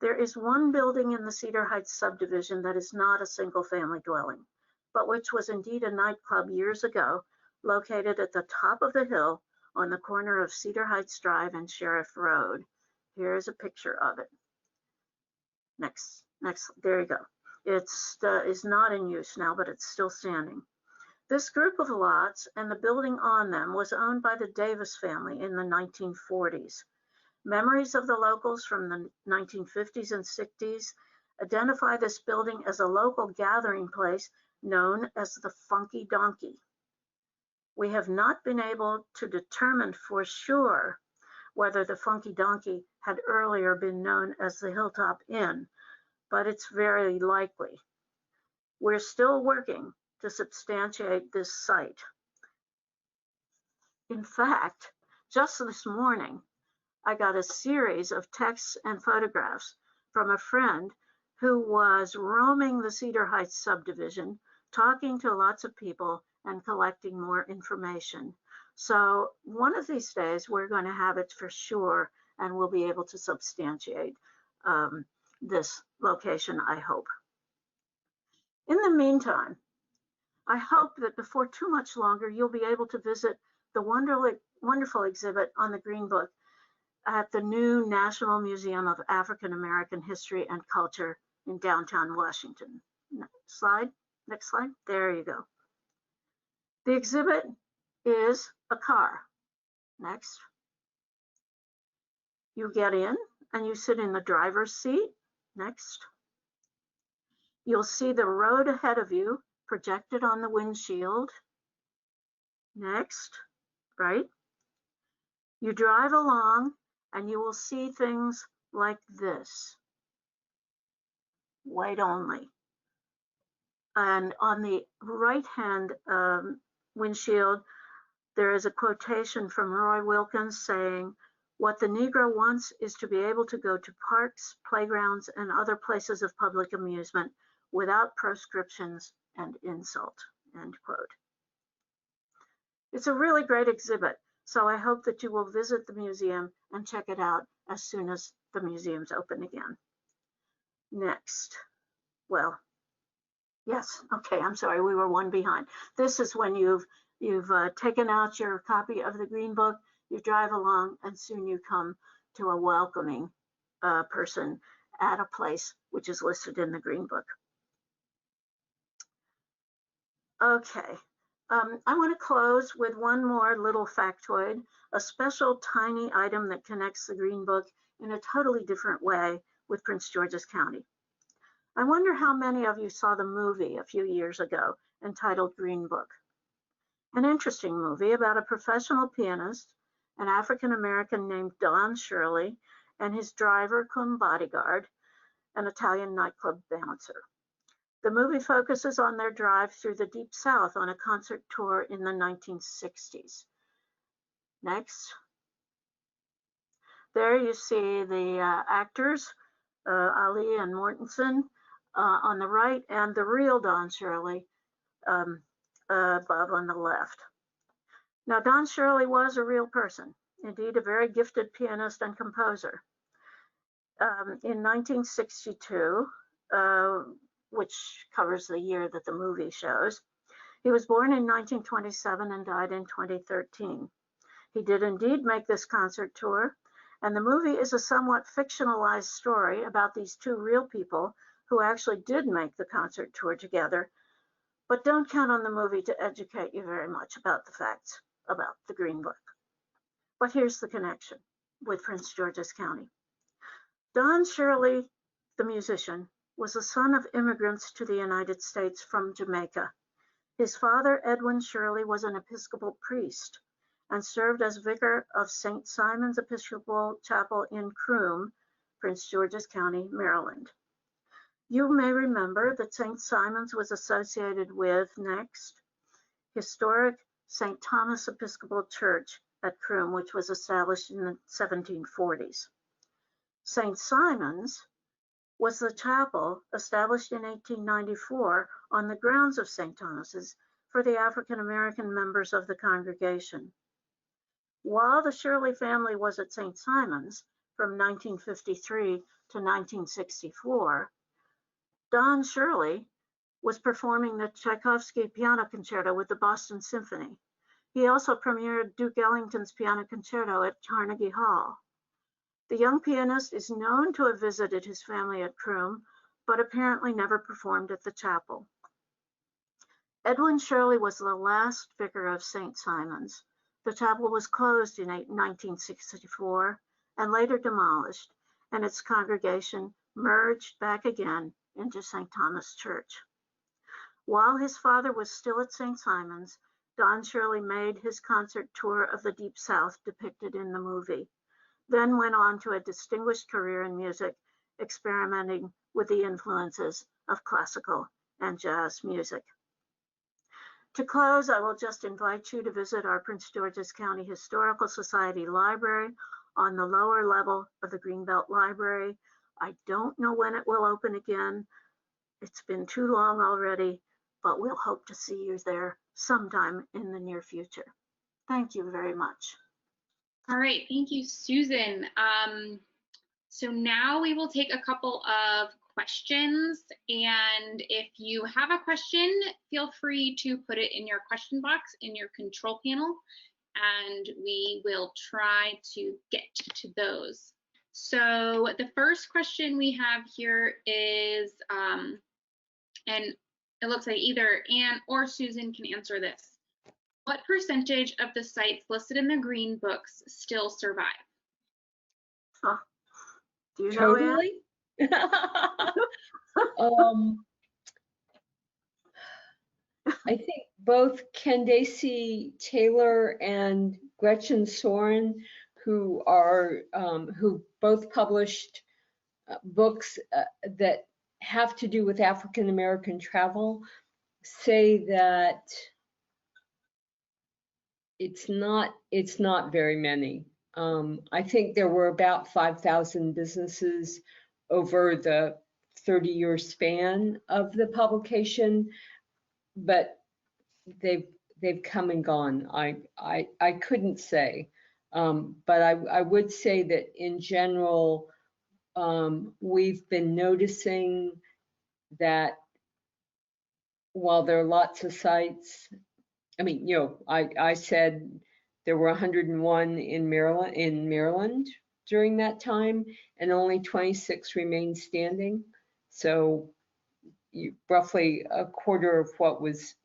There is one building in the Cedar Heights subdivision that is not a single-family dwelling, but which was indeed a nightclub years ago, located at the top of the hill on the corner of Cedar Heights Drive and Sheriff Road. Here's a picture of it. Next, there you go. It is not in use now, but it's still standing. This group of lots and the building on them was owned by the Davis family in the 1940s. Memories of the locals from the 1950s and 60s identify this building as a local gathering place known as the Funky Donkey. We have not been able to determine for sure whether the Funky Donkey had earlier been known as the Hilltop Inn, but it's very likely. We're still working to substantiate this site. In fact, just this morning, I got a series of texts and photographs from a friend who was roaming the Cedar Heights subdivision, talking to lots of people and collecting more information. So one of these days, we're going to have it for sure, and we'll be able to substantiate this location, I hope. In the meantime, I hope that before too much longer, you'll be able to visit the wonderful exhibit on the Green Book at the new National Museum of African American History and Culture in downtown Washington. Next slide. There you go. The exhibit is a car. Next. You get in and you sit in the driver's seat. Next. You'll see the road ahead of you projected on the windshield. Next. Right. You drive along and you will see things like this. White only. And on the right-hand windshield, there is a quotation from Roy Wilkins saying, "What the Negro wants is to be able to go to parks, playgrounds, and other places of public amusement without proscriptions and insult," end quote. It's a really great exhibit, so I hope that you will visit the museum and check it out as soon as the museum's open again. Next. Well, yes, okay, I'm sorry, we were one behind. This is when you've taken out your copy of the Green Book, you drive along, and soon you come to a welcoming person at a place which is listed in the Green Book. Okay, I want to close with one more little factoid, a special tiny item that connects the Green Book in a totally different way with Prince George's County. I wonder how many of you saw the movie a few years ago entitled Green Book. An interesting movie about a professional pianist, an African American named Don Shirley, and his driver cum bodyguard, an Italian nightclub bouncer. The movie focuses on their drive through the Deep South on a concert tour in the 1960s. Next. There you see the actors, Ali and Mortensen on the right, and the real Don Shirley above on the left. Now, Don Shirley was a real person, indeed a very gifted pianist and composer. In 1962, which covers the year that the movie shows, he was born in 1927 and died in 2013. He did indeed make this concert tour, and the movie is a somewhat fictionalized story about these two real people who actually did make the concert tour together, but don't count on the movie to educate you very much about the facts about the Green Book. But here's the connection with Prince George's County. Don Shirley, the musician, was the son of immigrants to the United States from Jamaica. His father, Edwin Shirley, was an Episcopal priest and served as vicar of St. Simon's Episcopal Chapel in Croom, Prince George's County, Maryland. You may remember that St. Simon's was associated with, next, historic St. Thomas Episcopal Church at Croom, which was established in the 1740s. St. Simon's was the chapel established in 1894 on the grounds of St. Thomas's for the African American members of the congregation. While the Shirley family was at St. Simon's from 1953 to 1964, Don Shirley was performing the Tchaikovsky Piano Concerto with the Boston Symphony. He also premiered Duke Ellington's Piano Concerto at Carnegie Hall. The young pianist is known to have visited his family at Croom, but apparently never performed at the chapel. Edwin Shirley was the last vicar of St. Simon's. The chapel was closed in 1964 and later demolished, and its congregation merged back again into St. Thomas Church. While his father was still at St. Simon's, Don Shirley made his concert tour of the Deep South depicted in the movie, then went on to a distinguished career in music, experimenting with the influences of classical and jazz music. To close, I will just invite you to visit our Prince George's County Historical Society Library on the lower level of the Greenbelt Library. I don't know when it will open again. It's been too long already, but we'll hope to see you there sometime in the near future. Thank you very much. All right, thank you, Susan. So now we will take a couple of questions, and if you have a question, feel free to put it in your question box in your control panel, and we will try to get to those. So the first question we have here is, and it looks like either Anne or Susan can answer this. What percentage of the sites listed in the Green Books still survive? Huh. Do you know, Totally. I think both Candace Taylor and Gretchen Soren, who both published books that have to do with African American travel, say that it's not very many. I think there were about 5,000 businesses over the 30-year span of the publication, but they've come and gone. I couldn't say, but I would say that in general, we've been noticing that while there are lots of sites, I mean, I said there were 101 in Maryland during that time, and only 26 remained standing. So roughly a quarter of what was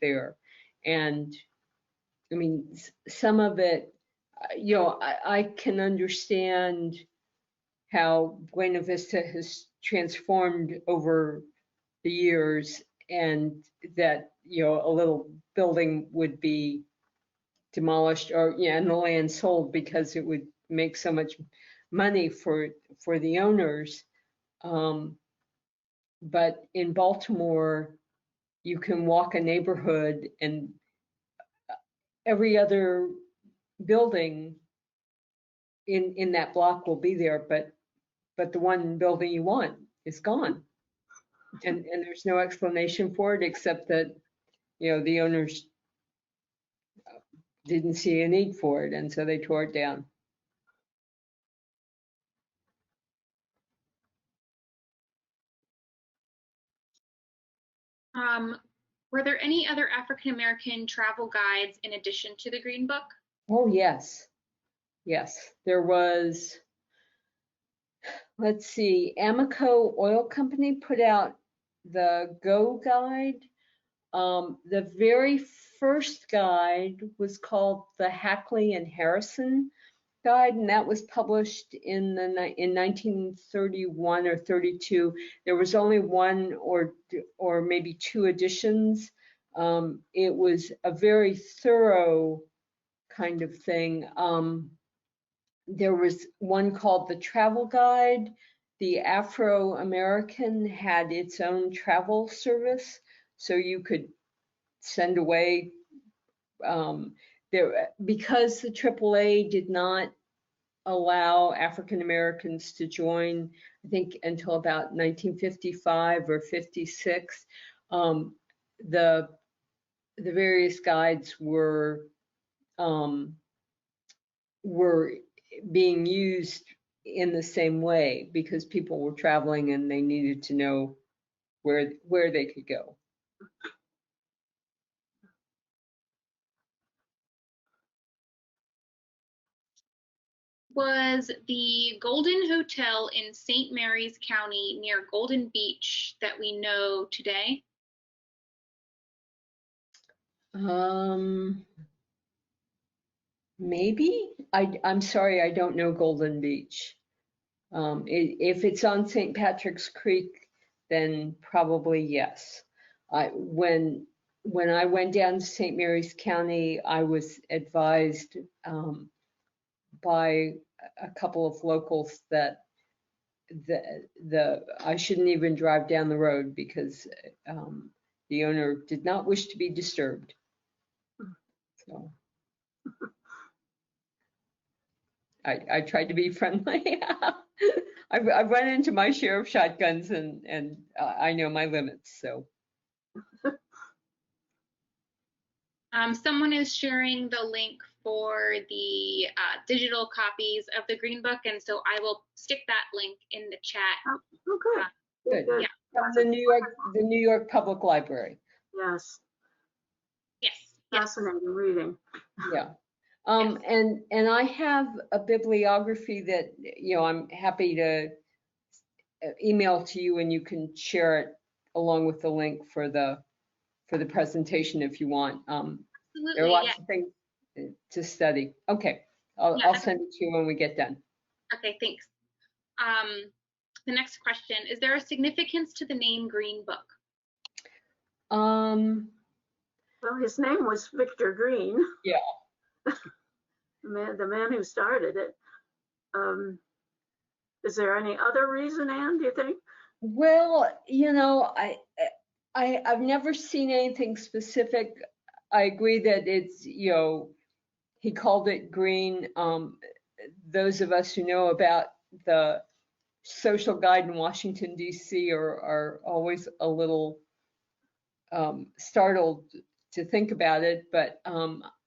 there. And I mean, some of it, I can understand how Buena Vista has transformed over the years, and that, you know, a little building would be demolished or, yeah, and the land sold because it would make so much money for the owners. But in Baltimore, you can walk a neighborhood and every other building in that block will be there, but the one building you want is gone. And there's no explanation for it except that, you know, the owners didn't see a need for it, and so they tore it down. Were there any other African American travel guides in addition to the Green Book? Oh, yes. Yes, there was, let's see, Amoco Oil Company put out the Go Guide. The very first guide was called the Hackley and Harrison Guide, and that was published in 1931 or 32. There was only one or maybe two editions. It was a very thorough kind of thing. There was one called the Travel Guide. The Afro-American had its own travel service, so you could send away because the AAA did not allow African Americans to join, I think until about 1955 or 56. The various guides were being used in the same way because people were traveling and they needed to know where they could go. Was the Golden Hotel in St. Mary's County near Golden Beach that we know today? Maybe. I'm sorry, I don't know Golden Beach. If it's on St. Patrick's Creek, then probably yes. When I went down to St. Mary's County, I was advised by a couple of locals that I shouldn't even drive down the road because the owner did not wish to be disturbed. So I tried to be friendly. I've run into my share of shotguns and I know my limits, so. Someone is sharing the link for the digital copies of the Green Book, and so I will stick that link in the chat. Oh, good. Good. Yeah. From the New York Public Library. Yes. Yes. Fascinating reading. Yeah. And I have a bibliography that, you know, I'm happy to email to you and you can share it along with the link for the presentation if you want. Absolutely. There are lots of things to study. Okay, I'll send it to you when we get done. Okay, thanks. The next question, is there a significance to the name Green Book? Well, his name was Victor Green. Yeah. The man who started it. Is there any other reason, Anne, do you think? Well, you know, I've never seen anything specific. I agree that it's, you know, he called it green. Those of us who know about the social guide in Washington, D.C. are always a little startled to think about it. But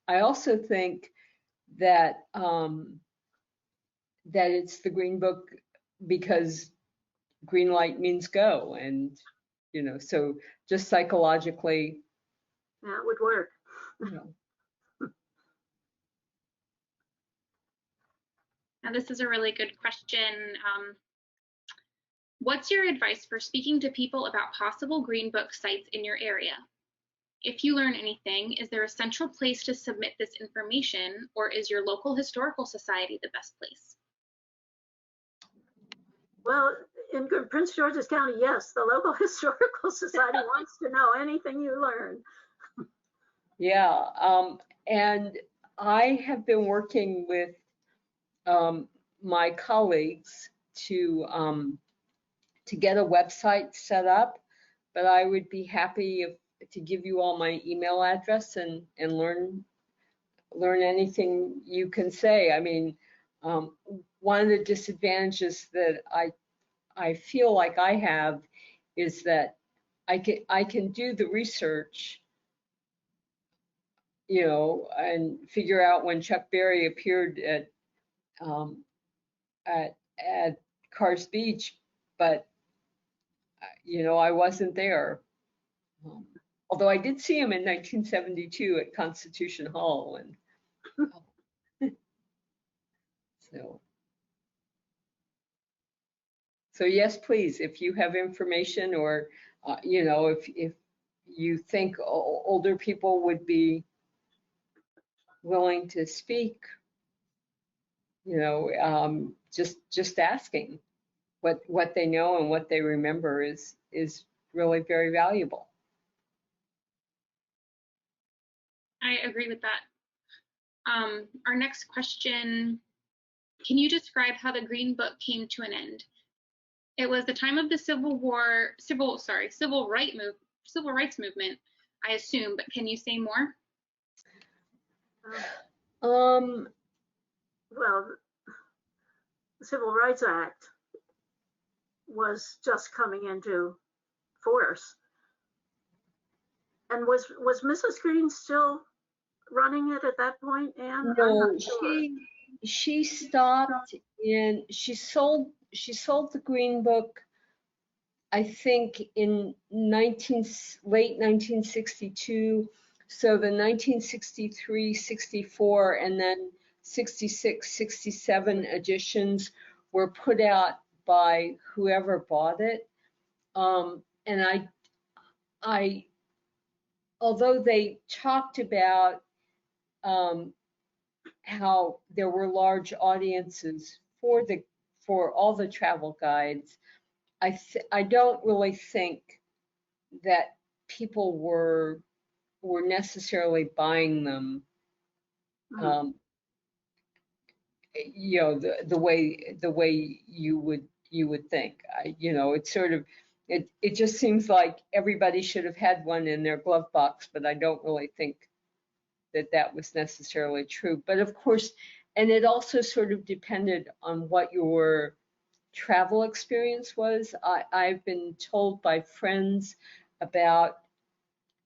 I also think that that it's the Green Book because green light means go, and you know, so just psychologically, Yeah, it would work. you know. Now, this is a really good question. What's your advice for speaking to people about possible Green Book sites in your area? If you learn anything, is there a central place to submit this information, or is your local historical society the best place? Well, in Prince George's County, yes, the local historical society wants to know anything you learn. Yeah, and I have been working with my colleagues to get a website set up, but I would be happy to give you all my email address and learn anything you can say. I mean, one of the disadvantages that I feel like I have is that I can do the research, you know, and figure out when Chuck Berry appeared um, at Cars Beach, but you know, I wasn't there. Although I did see him in 1972 at Constitution Hall, and so yes, please, if you have information, or you know, if you think older people would be willing to speak, you know, just asking what they know and what they remember is really very valuable. I agree with that. Our next question, can you describe how the Green Book came to an end? It was the time of the civil rights movement, I assume, but can you say more? Um, Well, the Civil Rights Act was just coming into force. And was Mrs. Green still running it at that point, Anne? no, Sure. she stopped she sold the Green Book, I think, in late 1962. So the 1963, 64, and then 66, 67 editions were put out by whoever bought it. And I, although they talked about how there were large audiences for all the travel guides, I don't really think that people were necessarily buying them, you know, the way you would think. You know, it's sort of it just seems like everybody should have had one in their glove box, but I don't really think that was necessarily true. But of course, and it also sort of depended on what your travel experience was. I've been told by friends about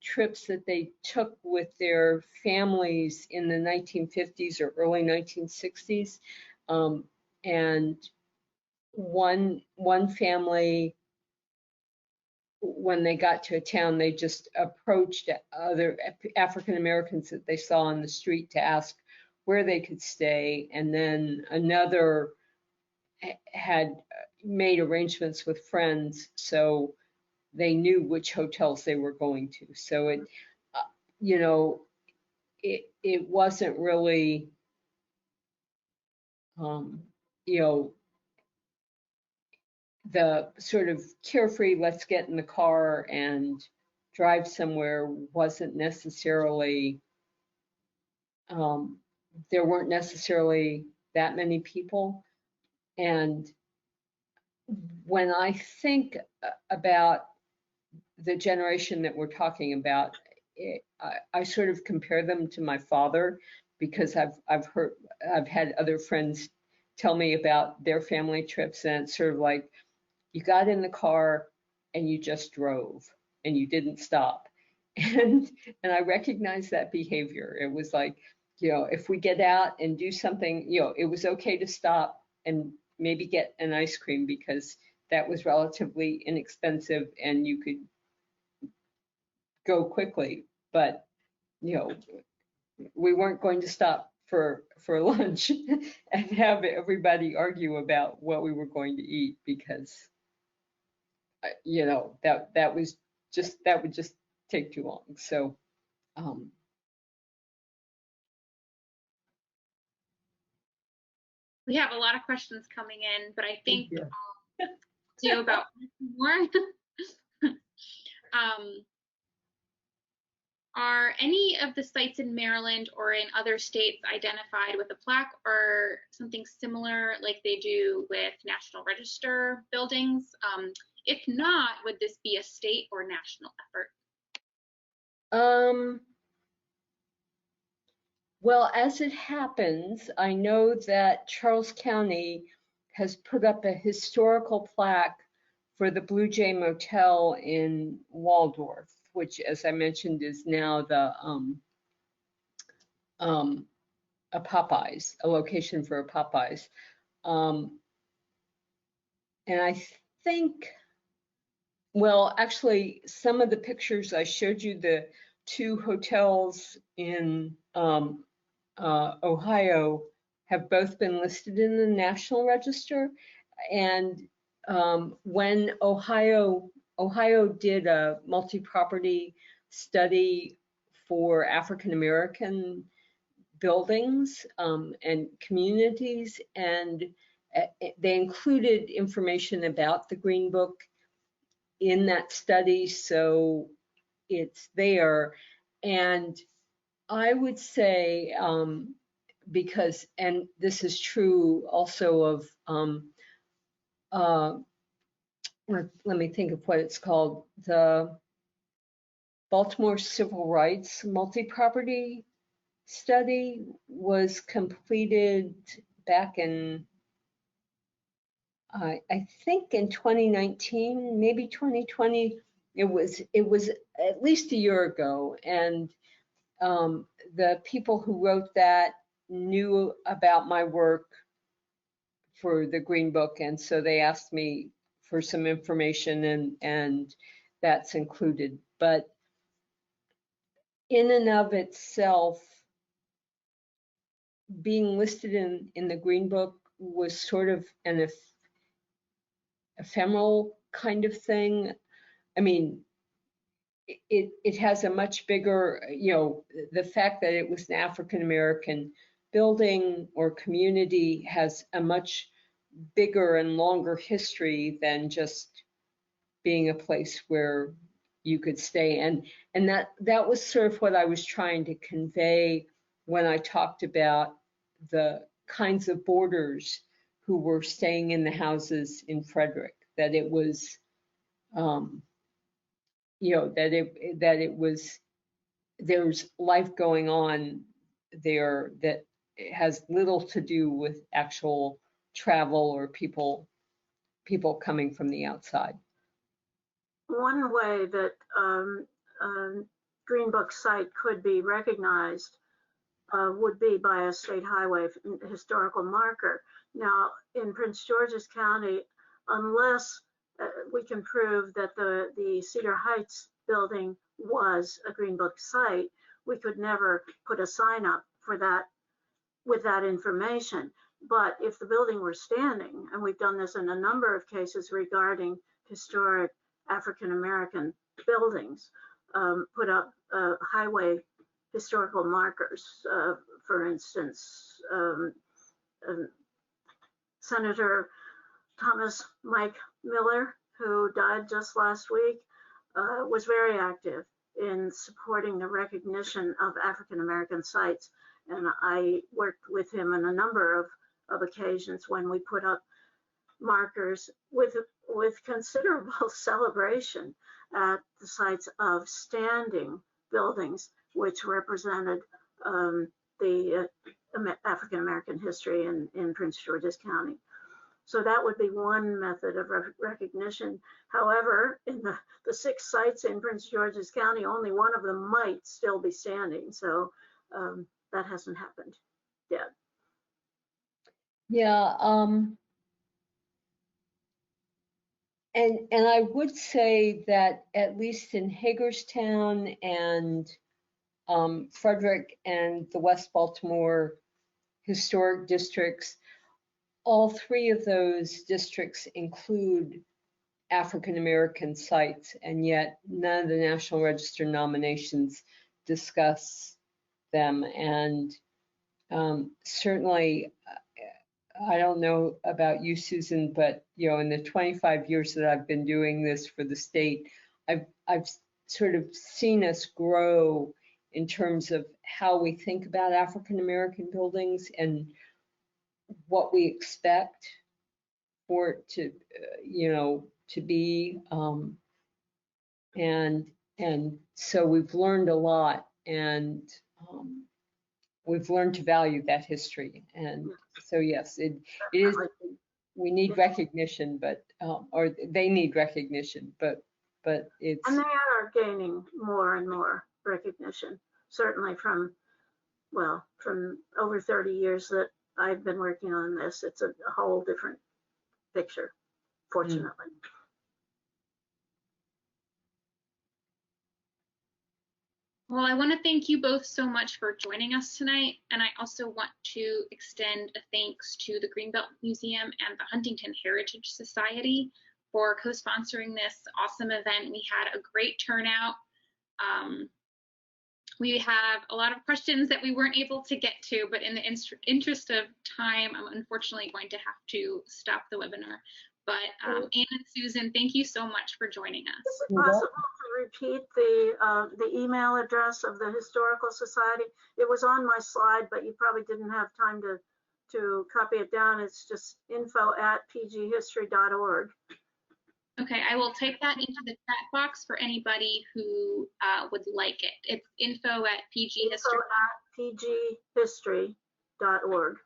trips that they took with their families in the 1950s or early 1960s. And one family, when they got to a town, they just approached other African Americans that they saw on the street to ask where they could stay. And then another had made arrangements with friends, so they knew which hotels they were going to. So it, you know, it wasn't really, you know, the sort of carefree, let's get in the car and drive somewhere wasn't necessarily, there weren't necessarily that many people. And when I think about the generation that we're talking about, I sort of compare them to my father, because I've had other friends tell me about their family trips, and it's sort of like you got in the car and you just drove and you didn't stop. And I recognize that behavior. It was like, you know, if we get out and do something, you know, it was okay to stop and maybe get an ice cream because that was relatively inexpensive and you could go quickly. But, you know, we weren't going to stop for lunch and have everybody argue about what we were going to eat, because you know, that would just take too long. So We have a lot of questions coming in, but I think do about more. Are any of the sites in Maryland or in other states identified with a plaque or something similar like they do with National Register buildings? If not, would this be a state or national effort? Well, as it happens, I know that Charles County has put up a historical plaque for the Blue Jay Motel in Waldorf, which, as I mentioned, is now the a Popeyes, a location for a Popeyes. And I think, well, actually, some of the pictures I showed you, the 2 hotels in Ohio have both been listed in the National Register. And when Ohio did a multi-property study for African American buildings and communities, and they included information about the Green Book in that study, so it's there. And I would say, because, and this is true also of, let me think of what it's called, the Baltimore Civil Rights Multi-Property Study was completed back in, I think in 2019, maybe 2020. It was at least a year ago, and the people who wrote that knew about my work for the Green Book, and so they asked me for some information, and that's included. But in and of itself, being listed in the Green Book was sort of an ephemeral kind of thing. I mean, it has a much bigger, you know, the fact that it was an African American building or community has a much bigger and longer history than just being a place where you could stay. And that was sort of what I was trying to convey when I talked about the kinds of boarders who were staying in the houses in Frederick, that it was, you know, that it was, there's life going on there that has little to do with actual travel or people coming from the outside. One way that Green Book site could be recognized would be by a state highway historical marker. Now, in Prince George's County, unless we can prove that the Cedar Heights building was a Green Book site, we could never put a sign up for that with that information. But if the building were standing, and we've done this in a number of cases regarding historic African American buildings, put up highway historical markers. For instance, Senator Thomas Mike Miller, who died just last week, was very active in supporting the recognition of African American sites. And I worked with him on a number of occasions when we put up markers with considerable celebration at the sites of standing buildings, which represented the African American history in Prince George's County. So that would be one method of recognition. However, in the 6 sites in Prince George's County, only one of them might still be standing. So that hasn't happened yet. Yeah, and I would say that at least in Hagerstown and Frederick and the West Baltimore historic districts, all 3 of those districts include African American sites, and yet none of the National Register nominations discuss them. And certainly I don't know about you, Susan, but in the 25 years that I've been doing this for the state, I've sort of seen us grow in terms of how we think about African American buildings and what we expect for it to, to be. And so we've learned a lot, and we've learned to value that history. And so yes, it is. We need recognition, but or they need recognition, but it's. And they are gaining more and more recognition, certainly from over 30 years that I've been working on this. It's a whole different picture, fortunately. Well, I want to thank you both so much for joining us tonight. And I also want to extend a thanks to the Greenbelt Museum and the Huntington Heritage Society for co-sponsoring this awesome event. We had a great turnout. We have a lot of questions that we weren't able to get to, but in the interest of time, I'm unfortunately going to have to stop the webinar. But Anne and Susan, thank you so much for joining us. Is it possible to repeat the email address of the Historical Society? It was on my slide, but you probably didn't have time to copy it down. It's just info@pghistory.org. Okay, I will type that into the chat box for anybody who would like it. It's info@pghistory.org.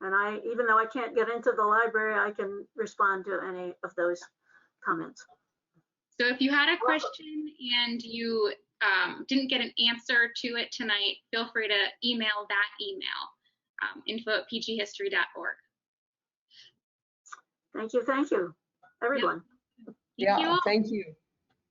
And even though I can't get into the library, I can respond to any of those comments. So if you had a question and you didn't get an answer to it tonight, feel free to email that email, info@pghistory.org. Thank you, everyone. Thank you all. Thank you.